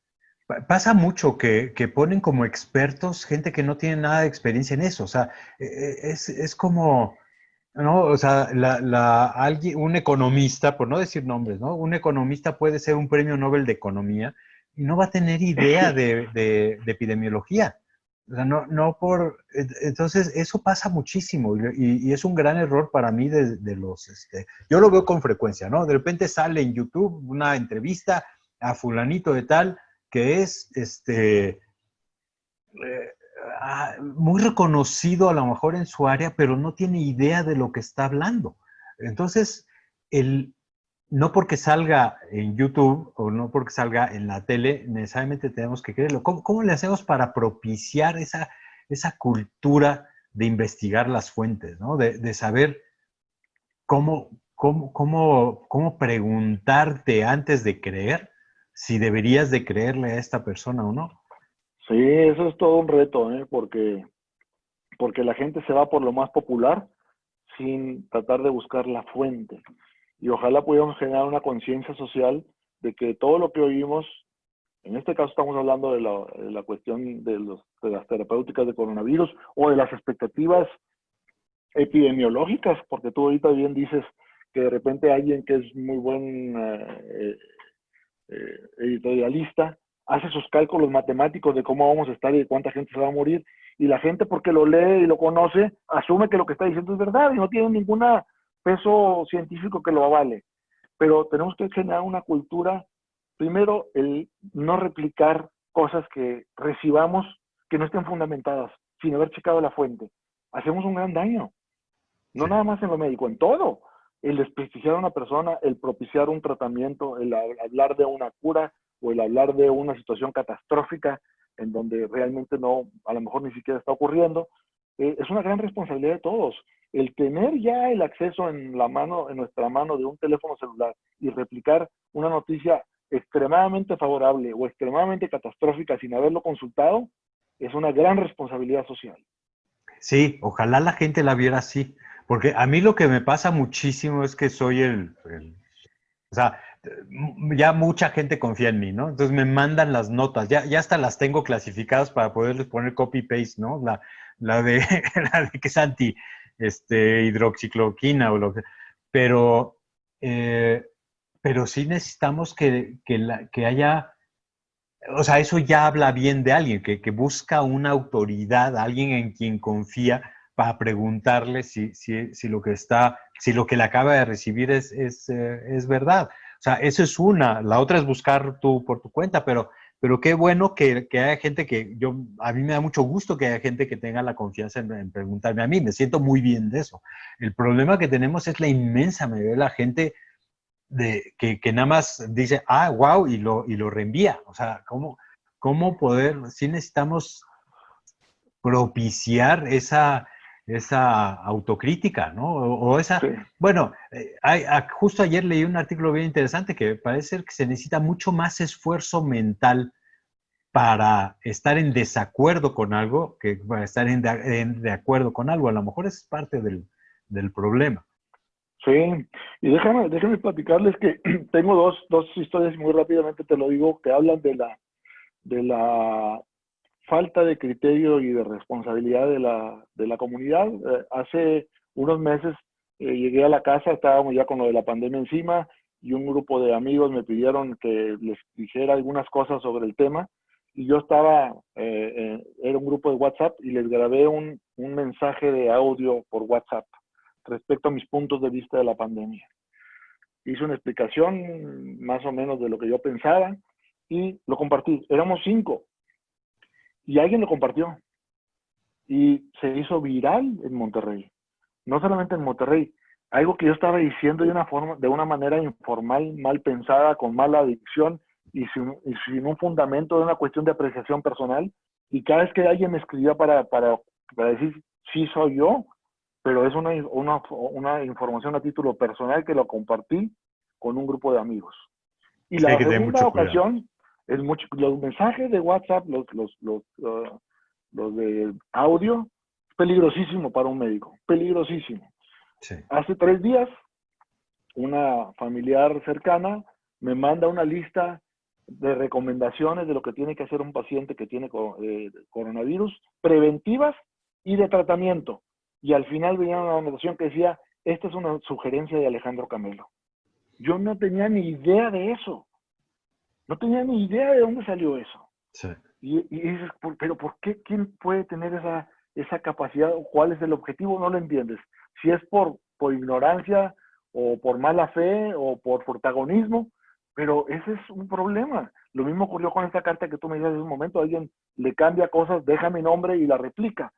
pasa mucho que ponen como expertos gente que no tiene nada de experiencia en eso. O sea, es como, ¿no? O sea, alguien, un economista, por no decir nombres, ¿no? Un economista puede ser un premio Nobel de Economía y no va a tener idea de epidemiología. O sea, no por... Entonces, eso pasa muchísimo y es un gran error para mí de los... yo lo veo con frecuencia, ¿no? De repente sale en YouTube una entrevista a fulanito de tal que es, muy reconocido a lo mejor en su área, pero no tiene idea de lo que está hablando. Entonces, no porque salga en YouTube o no porque salga en la tele, necesariamente tenemos que creerlo. ¿Cómo le hacemos para propiciar esa cultura de investigar las fuentes, ¿no? De saber cómo preguntarte antes de creer si deberías de creerle a esta persona o no? Sí, eso es todo un reto, ¿eh? Porque la gente se va por lo más popular sin tratar de buscar la fuente. Y ojalá pudiéramos generar una conciencia social de que todo lo que oímos, en este caso estamos hablando de la cuestión de las terapéuticas de coronavirus o de las expectativas epidemiológicas, porque tú ahorita bien dices que de repente alguien que es muy buen editorialista hace sus cálculos matemáticos de cómo vamos a estar y de cuánta gente se va a morir, y la gente porque lo lee y lo conoce, asume que lo que está diciendo es verdad y no tiene ningún peso científico que lo avale. Pero tenemos que generar una cultura, primero, el no replicar cosas que recibamos que no estén fundamentadas, sin haber checado la fuente. Hacemos un gran daño, no Sí. nada más en lo médico, en todo. El desprestigiar a una persona, el propiciar un tratamiento, el hablar de una cura o el hablar de una situación catastrófica en donde realmente no, a lo mejor ni siquiera está ocurriendo, es una gran responsabilidad de todos. El tener ya el acceso en la mano, en nuestra mano de un teléfono celular y replicar una noticia extremadamente favorable o extremadamente catastrófica sin haberlo consultado, es una gran responsabilidad social. Sí, ojalá la gente la viera así, porque a mí lo que me pasa muchísimo es que soy o sea, ya mucha gente confía en mí, ¿no? Entonces me mandan las notas, ya hasta las tengo clasificadas para poderles poner copy-paste, ¿no? La de, la de que es anti, hidroxicloroquina o lo que, pero, eh, pero sí necesitamos que haya, o sea, eso ya habla bien de alguien, que busca una autoridad, alguien en quien confía para preguntarle si lo que si lo que le acaba de recibir es verdad. O sea, eso es una. La otra es buscar tú por tu cuenta, pero qué bueno que haya gente a mí me da mucho gusto que haya gente que tenga la confianza en preguntarme a mí. Me siento muy bien de eso. El problema que tenemos es la inmensa mayoría de la gente que nada más dice, wow, y lo reenvía. O sea, ¿cómo poder? Sí necesitamos propiciar esa autocrítica, ¿no? O esa, Sí. bueno, justo ayer leí un artículo bien interesante que parece ser que se necesita mucho más esfuerzo mental para estar en desacuerdo con algo que para estar de acuerdo con algo. A lo mejor es parte del problema. Sí, y déjame platicarles que tengo dos historias muy rápidamente, te lo digo, que hablan de la falta de criterio y de responsabilidad de la comunidad. Hace unos meses llegué a la casa, estábamos ya con lo de la pandemia encima y un grupo de amigos me pidieron que les dijera algunas cosas sobre el tema y yo era un grupo de WhatsApp y les grabé un mensaje de audio por WhatsApp respecto a mis puntos de vista de la pandemia. Hice una explicación más o menos de lo que yo pensaba y lo compartí. Éramos 5 y alguien lo compartió. y se hizo viral en Monterrey. No solamente en Monterrey, algo que yo estaba diciendo de una manera informal, mal pensada, con mala adicción y sin un fundamento de una cuestión de apreciación personal. Y cada vez que alguien me escribía para decir, sí soy yo, pero es una información a título personal que lo compartí con un grupo de amigos. Y Sí, hay la que tener segunda mucho cuidado. ocasión es los mensajes de WhatsApp, los de audio, peligrosísimo para un médico, peligrosísimo. Sí. Hace 3 días, una familiar cercana me manda una lista de recomendaciones de lo que tiene que hacer un paciente que tiene coronavirus, preventivas y de tratamiento. Y al final venía una anotación que decía, esta es una sugerencia de Alejandro Camelo. Yo no tenía ni idea de eso. No tenía ni idea de dónde salió eso. Sí. Y dices, pero ¿por qué? ¿Quién puede tener esa capacidad? ¿Cuál es el objetivo? No lo entiendes. Si es por ignorancia o por mala fe o por protagonismo, pero ese es un problema. Lo mismo ocurrió con esta carta que tú me dices hace un momento. Alguien le cambia cosas, deja mi nombre y la replica.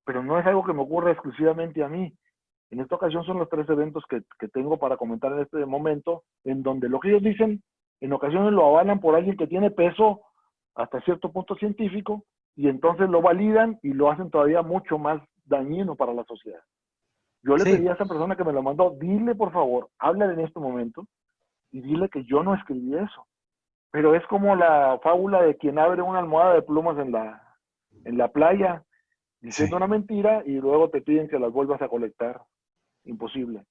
Pero no es algo que me ocurra exclusivamente a mí. En esta ocasión son los 3 eventos que tengo para comentar en este momento, en donde lo que ellos dicen, en ocasiones lo avalan por alguien que tiene peso hasta cierto punto científico, y entonces lo validan y lo hacen todavía mucho más dañino para la sociedad. Yo le pedí Sí, a esa persona que me lo mandó, dile por favor, háblale en este momento y dile que yo no escribí eso. Pero es como la fábula de quien abre una almohada de plumas en la playa diciendo sí. una mentira y luego te piden que las vuelvas a colectar. Imposible.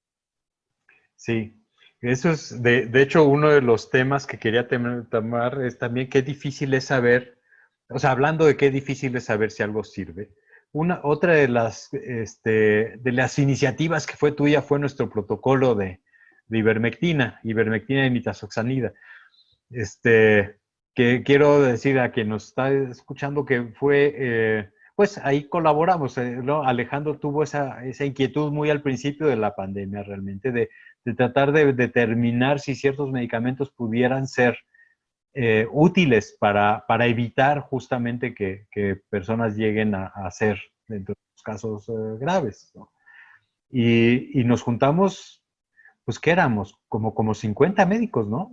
Sí, eso es, de hecho, uno de los temas que quería tomar es también qué difícil es saber, o sea, hablando de qué difícil es saber si algo sirve. Otra de las iniciativas que fue tuya fue nuestro protocolo de ivermectina y nitazoxanida. Que quiero decir a quien nos está escuchando que pues ahí colaboramos, ¿no? Alejandro tuvo esa inquietud muy al principio de la pandemia realmente, de tratar de determinar si ciertos medicamentos pudieran ser útiles para evitar justamente que personas lleguen a ser, dentro de los casos graves, ¿no? Y nos juntamos, pues, ¿qué éramos? Como 50 médicos, ¿no?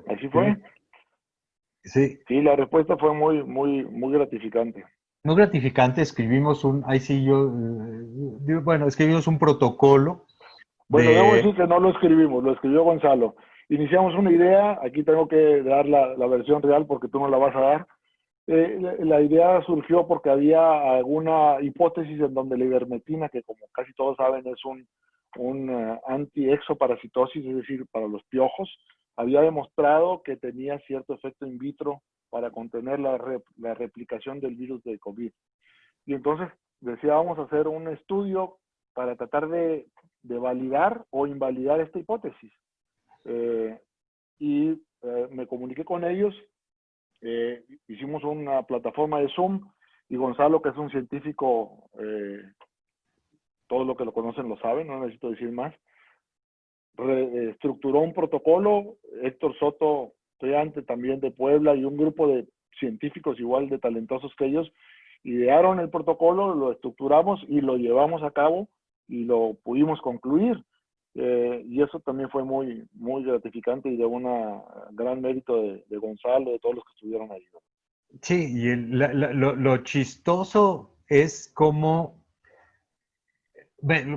Así Sí, fue. sí, Sí, la respuesta fue muy gratificante. muy gratificante. Ahí sí bueno, escribimos un protocolo Bueno, debo de, decir que no lo escribimos, lo escribió Gonzalo. Iniciamos una idea, aquí tengo que dar la versión real porque tú no la vas a dar. La idea surgió porque había alguna hipótesis en donde la ivermectina, que como casi todos saben es un anti-exoparasitosis, es decir, para los piojos, había demostrado que tenía cierto efecto in vitro para contener la replicación del virus de COVID. Y entonces deseábamos hacer un estudio para tratar de validar o invalidar esta hipótesis. Me comuniqué con ellos, hicimos una plataforma de Zoom y Gonzalo, que es un científico, todos los que lo conocen lo saben, no necesito decir más, estructuró un protocolo, Héctor Soto, estudiante también de Puebla, y un grupo de científicos igual de talentosos que ellos, idearon el protocolo, lo estructuramos y lo llevamos a cabo y lo pudimos concluir. Y eso también fue muy gratificante y de un gran mérito de Gonzalo, de todos los que estuvieron ahí. sí, y lo chistoso es como,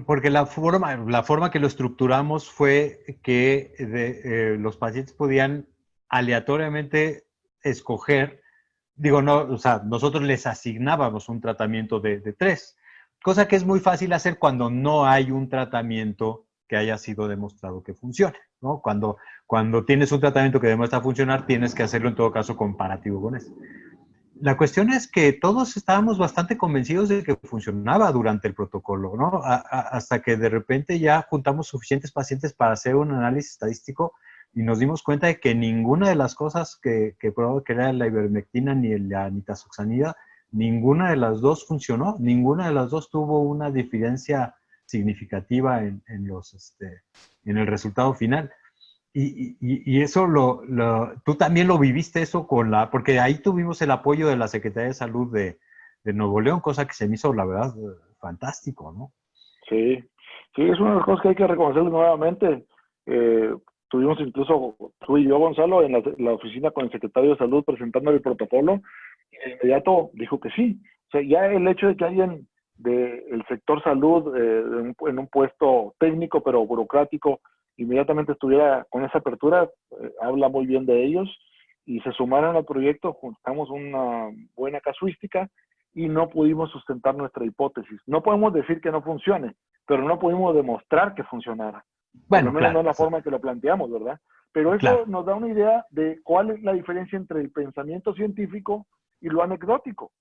porque la forma que lo estructuramos fue que los pacientes podían aleatoriamente escoger, digo, no, o sea, nosotros les asignábamos un tratamiento de 3, cosa que es muy fácil hacer cuando no hay un tratamiento que haya sido demostrado que funcione, ¿no? Cuando tienes un tratamiento que demuestra funcionar, tienes que hacerlo en todo caso comparativo con eso. La cuestión es que todos estábamos bastante convencidos de que funcionaba durante el protocolo, ¿no? Hasta que de repente ya juntamos suficientes pacientes para hacer un análisis estadístico y nos dimos cuenta de que ninguna de las cosas que probó, que era la ivermectina ni la nitazoxanida, ninguna de las dos funcionó, ninguna de las dos tuvo una diferencia significativa en el resultado final. Y eso tú también lo viviste eso porque ahí tuvimos el apoyo de la Secretaría de Salud de Nuevo León, cosa que se me hizo, la verdad, fantástico, ¿no? Sí, sí, es una de las cosas que hay que reconocer nuevamente. Tuvimos incluso tú y yo, Gonzalo, en la oficina con el secretario de Salud presentando el protocolo, y de inmediato dijo que sí. O sea, ya el hecho de que alguien del sector salud en un puesto técnico pero burocrático inmediatamente estuviera con esa apertura, habla muy bien de ellos, y se sumaron al proyecto, juntamos una buena casuística y no pudimos sustentar nuestra hipótesis. No podemos decir que no funcione, pero no pudimos demostrar que funcionara. Por lo Bueno, menos no claro, es la forma en que lo planteamos, ¿verdad? Pero eso claro. nos da una idea de cuál es la diferencia entre el pensamiento científico y lo anecdótico.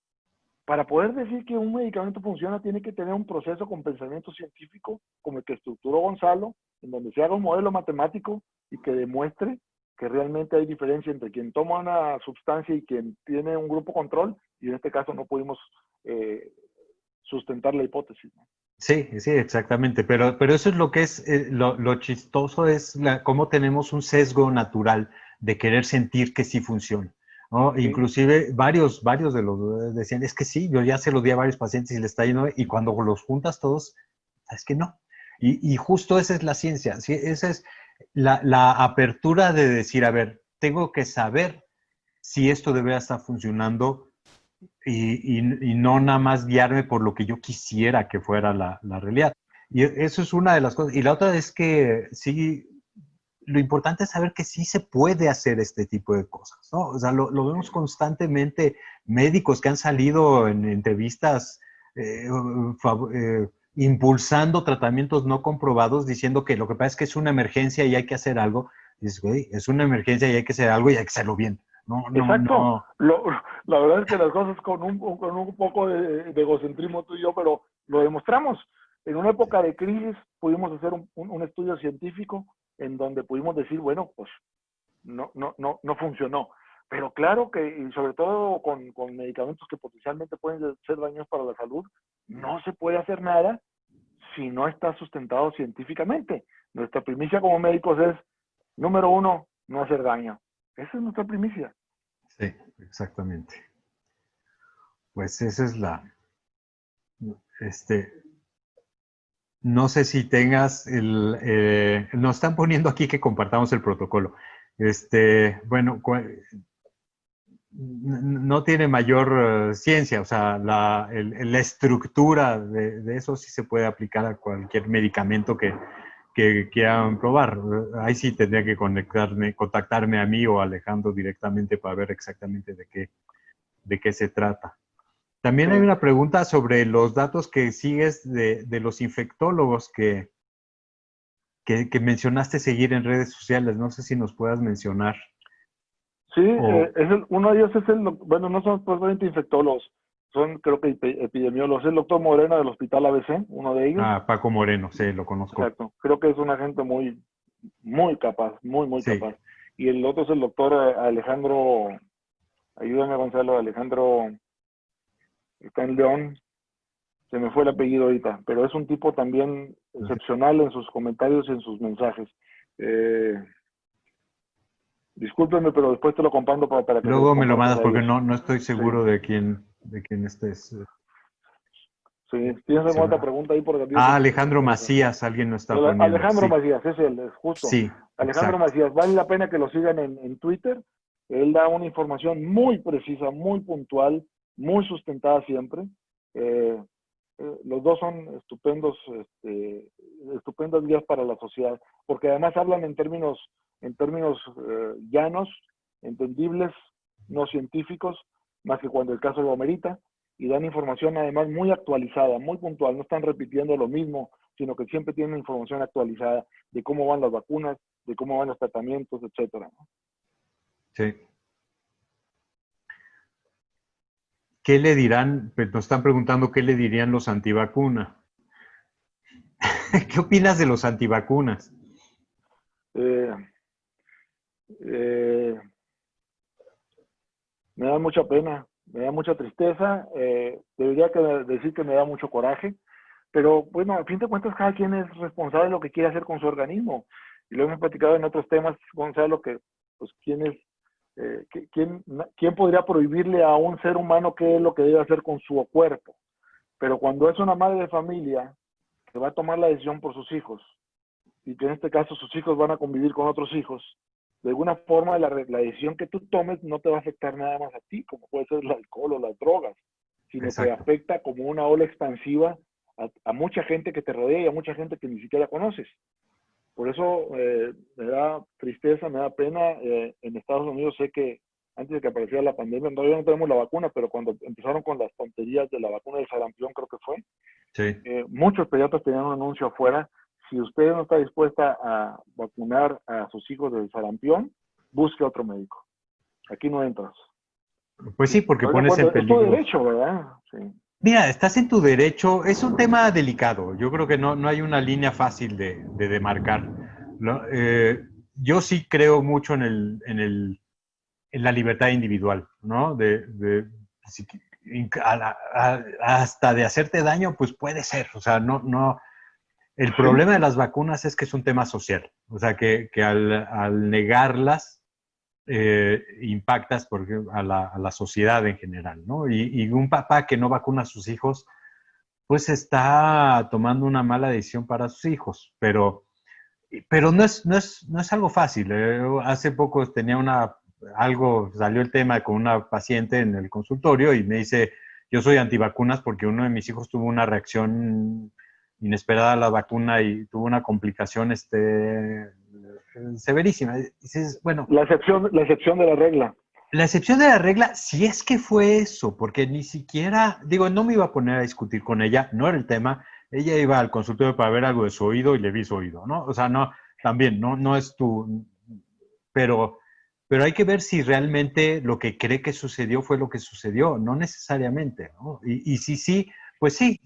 Para poder decir que un medicamento funciona, tiene que tener un proceso con pensamiento científico, como el que estructuró Gonzalo, en donde se haga un modelo matemático y que demuestre que realmente hay diferencia entre quien toma una sustancia y quien tiene un grupo control, y en este caso no pudimos sustentar la hipótesis, ¿no? Sí, sí, exactamente. Pero eso es lo que es, lo chistoso es cómo tenemos un sesgo natural de querer sentir que sí funciona, ¿no? Sí, Inclusive varios de los decían, es que sí, yo ya se lo di a varios pacientes y le está yendo, y cuando los juntas todos, es que no. Y justo esa es la ciencia, ¿sí? Esa es la apertura de decir, a ver, tengo que saber si esto debe estar funcionando y no nada más guiarme por lo que yo quisiera que fuera la realidad. Y eso es una de las cosas. Y la otra es que sí, lo importante es saber que sí se puede hacer este tipo de cosas, ¿no? O sea, lo sí, vemos constantemente, médicos que han salido en entrevistas eh, impulsando tratamientos no comprobados, diciendo que lo que pasa es que es una emergencia y hay que hacer algo. Y dices, güey, es una emergencia y hay que hacer algo y hay que hacerlo bien. No, no, exacto. no. La verdad es que las cosas con un poco de egocentrismo tú y yo, pero lo demostramos. En una época de crisis pudimos hacer un estudio científico en donde pudimos decir, bueno, pues no funcionó. Pero claro que, y sobre todo con medicamentos que potencialmente pueden ser daños para la salud, no se puede hacer nada si no está sustentado científicamente. Nuestra primicia como médicos es, número uno, no hacer daño. Esa es nuestra primicia. Sí, exactamente. Pues esa es este, no sé si tengas nos están poniendo aquí que compartamos el protocolo. Bueno, no tiene mayor ciencia, o sea, la estructura de eso sí se puede aplicar a cualquier medicamento que quieran probar. Ahí sí tendría que contactarme a mí o a Alejandro directamente para ver exactamente de qué se trata. También Sí. hay una pregunta sobre los datos que sigues de los infectólogos que mencionaste seguir en redes sociales. No sé si nos puedas mencionar. Sí, O, uno de ellos es bueno, no son propiamente infectólogos, son creo que epidemiólogos. Es el doctor Morena del Hospital ABC, uno de ellos. Paco Moreno, sí, lo conozco. Exacto. Creo que es una gente muy capaz, muy Sí, capaz. Y el otro es el doctor Alejandro, ayúdame Gonzalo, Alejandro, está en León, se me fue el apellido ahorita, pero es un tipo también excepcional en sus comentarios y en sus mensajes. Eh, Discúlpenme, pero después te lo comparto para que se los luego me lo compartas mandas a porque ellos. no estoy Sí, seguro de quién estés sí. ¿Tienes alguna otra mencionando. pregunta ahí? Porque también es Alejandro interesante. Macías, alguien lo está poniendo. Alejandro Sí, Macías, es él, es justo. sí, Alejandro exacto. Macías, vale la pena que lo sigan en Twitter. Él da una información muy precisa, muy puntual, muy sustentada siempre. Eh, los dos son estupendos, estupendas guías para la sociedad, porque además hablan en términos llanos, entendibles, no científicos, más que cuando el caso lo amerita, y dan información además muy actualizada, muy puntual, no están repitiendo lo mismo, sino que siempre tienen información actualizada de cómo van las vacunas, de cómo van los tratamientos, etcétera, ¿no? Sí. ¿Qué le dirán? Pues nos están preguntando qué le dirían los antivacunas. ¿Qué opinas de los antivacunas? Eh, eh, Me da mucha pena, me da mucha tristeza, debería decir que me da mucho coraje, pero bueno, a fin de cuentas cada quien es responsable de lo que quiere hacer con su organismo. Y lo hemos platicado en otros temas, Gonzalo, que pues quienes ¿Quién podría prohibirle a un ser humano qué es lo que debe hacer con su cuerpo? Pero cuando es una madre de familia que va a tomar la decisión por sus hijos, y que en este caso sus hijos van a convivir con otros hijos, de alguna forma la decisión que tú tomes no te va a afectar nada más a ti, como puede ser el alcohol o las drogas, sino que Exacto. afecta como una ola expansiva a mucha gente que te rodea y a mucha gente que ni siquiera conoces. Por eso me da tristeza, me da pena. En Estados Unidos sé que antes de que apareciera la pandemia, todavía no tenemos la vacuna, pero cuando empezaron con las tonterías de la vacuna del sarampión, creo que fue, Sí. muchos pediatras tenían un anuncio afuera: si usted no está dispuesta a vacunar a sus hijos del sarampión, busque otro médico. Aquí no entras. Pues Y sí, porque estoy de pones en acuerdo, es tu peligro. derecho, ¿verdad? Sí. Mira, estás en tu derecho. Es un tema delicado. Yo creo que no hay una línea fácil de demarcar. ¿No? Yo sí creo mucho en la libertad individual, ¿no? Si- hasta de hacerte daño, pues puede ser. O sea, no. El Sí, problema de las vacunas es que es un tema social. O sea, que al negarlas, impactas a la sociedad en general, ¿no? Y un papá que no vacuna a sus hijos, pues está tomando una mala decisión para sus hijos, pero no es algo fácil. Hace poco salió el tema con una paciente en el consultorio y me dice, yo soy antivacunas porque uno de mis hijos tuvo una reacción inesperada a la vacuna y tuvo una complicación severísima. Y dices, bueno, la excepción de la regla. la excepción de la regla, si es que fue eso, porque ni siquiera, digo, no me iba a poner a discutir con ella, no era el tema. Ella iba al consultorio para ver algo de su oído y le vi su oído, ¿no? O sea, no, también, no es tu, pero, pero hay que ver si realmente lo que cree que sucedió fue lo que sucedió, no necesariamente, ¿no? Y sí, pues sí,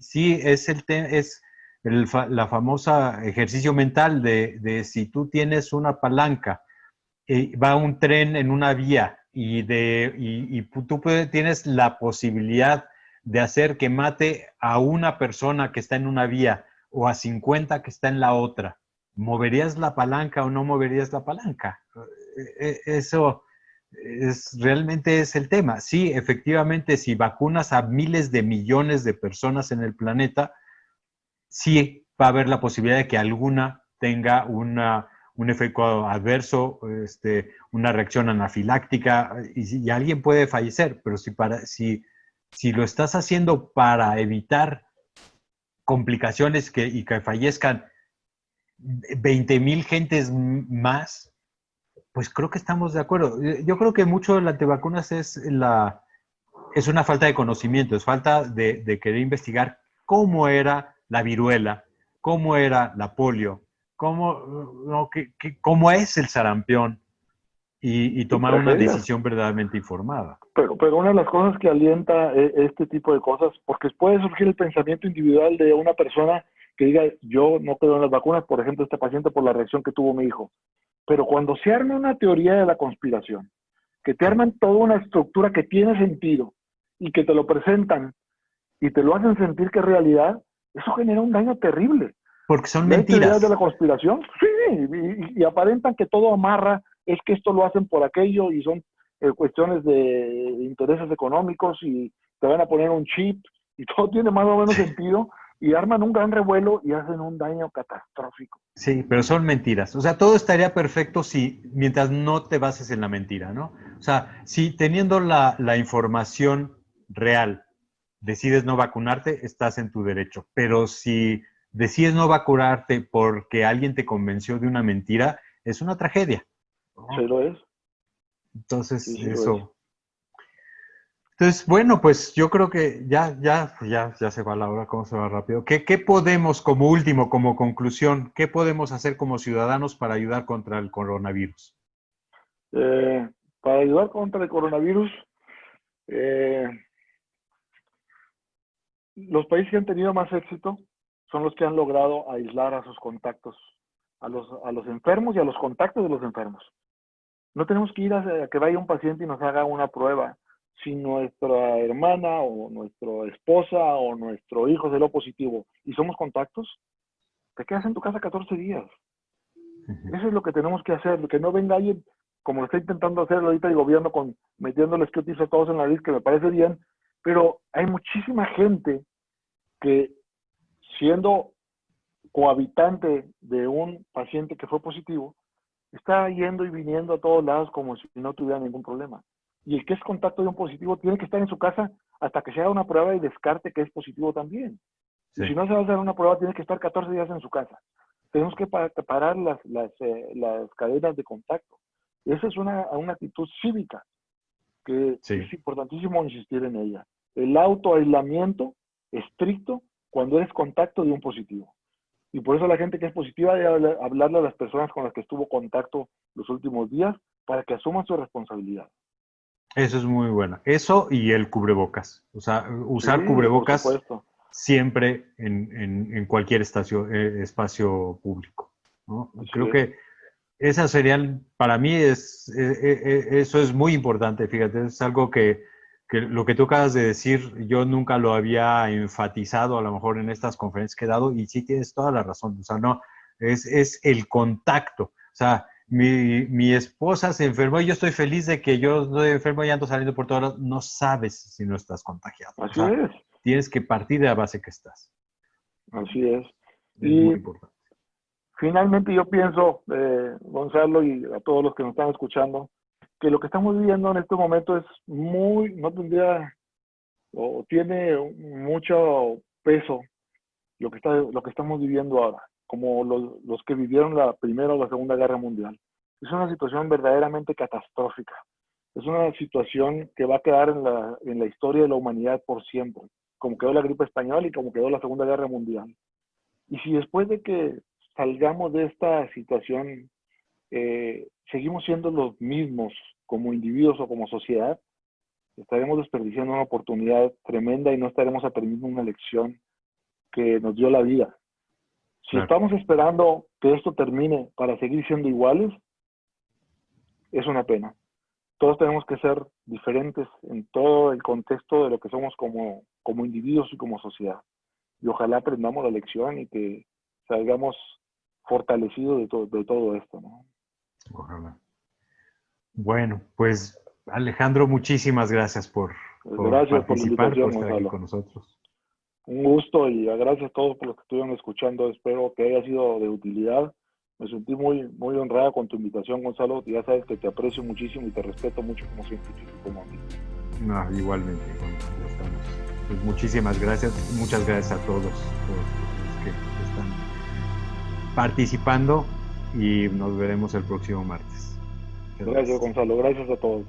la famosa ejercicio mental de si tú tienes una palanca, va un tren en una vía y tú tienes la posibilidad de hacer que mate a una persona que está en una vía o a 50 que está en la otra. ¿Moverías la palanca o no moverías la palanca? Eso realmente es el tema. Sí, efectivamente, si vacunas a miles de millones de personas en el planeta, sí va a haber la posibilidad de que alguna tenga un efecto adverso, una reacción anafiláctica, y alguien puede fallecer, pero si lo estás haciendo para evitar complicaciones y que fallezcan 20,000 gentes más, pues creo que estamos de acuerdo. Yo creo que mucho de las antivacunas es una falta de conocimiento, es falta de querer investigar cómo era la viruela, cómo era la polio, cómo es el sarampión y Y tomar una tragedias. decisión verdaderamente informada. Pero una de las cosas que alienta este tipo de cosas, porque puede surgir el pensamiento individual de una persona que diga: yo no creo en las vacunas, por ejemplo, este paciente por la reacción que tuvo mi hijo. Pero cuando se arma una teoría de la conspiración, que te Sí. arman toda una estructura que tiene sentido y que te lo presentan y te lo hacen sentir que es realidad, eso genera un daño terrible. Porque son Y hay teorías de mentiras. la conspiración, sí, y aparentan que todo amarra, es que esto lo hacen por aquello y son cuestiones de intereses económicos y te van a poner un chip y todo tiene más o menos sentido y arman un gran revuelo y hacen un daño catastrófico. Sí, pero son mentiras. O sea, todo estaría perfecto mientras no te bases en la mentira, ¿no? O sea, si teniendo la información real decides no vacunarte, estás en tu derecho. Pero si decides no vacunarte porque alguien te convenció de una mentira, es una tragedia, Sí ¿no? lo es, Entonces, sí, sí lo es. eso. Entonces, bueno, pues yo creo que ya se va la hora, cómo se va rápido. ¿Qué podemos, como último, como conclusión, qué podemos hacer como ciudadanos para ayudar contra el coronavirus? Eh, para ayudar contra el coronavirus, eh, los países que han tenido más éxito son los que han logrado aislar a sus contactos, a los enfermos y a los contactos de los enfermos. No tenemos que ir a que vaya un paciente y nos haga una prueba. Si nuestra hermana o nuestra esposa o nuestro hijo es lo positivo y somos contactos, te quedas en tu casa 14 días. Ujú. Eso es lo que tenemos que hacer, que no venga alguien como lo está intentando hacer ahorita el gobierno metiéndoles Q-tips a todos en la nariz, que me parece bien, pero hay muchísima gente que, siendo cohabitante de un paciente que fue positivo, está yendo y viniendo a todos lados como si no tuviera ningún problema. Y el que es contacto de un positivo tiene que estar en su casa hasta que se haga una prueba y descarte que es positivo también. Sí. Y si no se va a hacer una prueba, tiene que estar 14 días en su casa. Tenemos que parar las cadenas de contacto. Esa es una actitud cívica que sí. Es importantísimo insistir en ella. El autoaislamiento estricto cuando eres contacto de un positivo. Y por eso la gente que es positiva debe hablarle a las personas con las que estuvo contacto los últimos días para que asuman su responsabilidad. Eso es muy bueno. Eso y el cubrebocas. O sea, usar cubrebocas siempre en cualquier espacio público, ¿no? Creo que esas serían, para mí, eso es muy importante, fíjate, es algo que lo que tú acabas de decir, yo nunca lo había enfatizado a lo mejor en estas conferencias que he dado, y sí tienes toda la razón, o sea, no, es el contacto, o sea, mi esposa se enfermó y yo estoy feliz de que yo estoy enfermo y ando saliendo por todas las, no sabes si no estás contagiado. Así es. Tienes que partir de la base que estás. Así es. Es muy importante. Finalmente yo pienso, Gonzalo, y a todos los que nos están escuchando, que lo que estamos viviendo en este momento es no tendría, o tiene mucho peso lo que estamos viviendo ahora, como los que vivieron la Primera o la Segunda Guerra Mundial. Es una situación verdaderamente catastrófica. Es una situación que va a quedar en la historia de la humanidad por siempre, como quedó la gripe española y como quedó la Segunda Guerra Mundial. Y si después de que salgamos de esta situación, seguimos siendo los mismos como individuos o como sociedad, estaremos desperdiciando una oportunidad tremenda y no estaremos aprendiendo una lección que nos dio la vida. Si estamos esperando que esto termine para seguir siendo iguales, es una pena. Todos tenemos que ser diferentes en todo el contexto de lo que somos como individuos y como sociedad. Y ojalá aprendamos la lección y que salgamos fortalecidos de todo esto, ¿no? Ojalá. Bueno, pues Alejandro, muchísimas gracias por participar, por estar aquí con nosotros. Un gusto y gracias a todos por los que estuvieron escuchando. Espero que haya sido de utilidad. Me sentí muy, muy honrado con tu invitación, Gonzalo. Ya sabes que te aprecio muchísimo y te respeto mucho como científico y como amigo. No, igualmente. Bueno, ya estamos. Pues muchísimas gracias. Muchas gracias a todos los que están participando y nos veremos el próximo martes. Gracias, Gonzalo. Gracias a todos.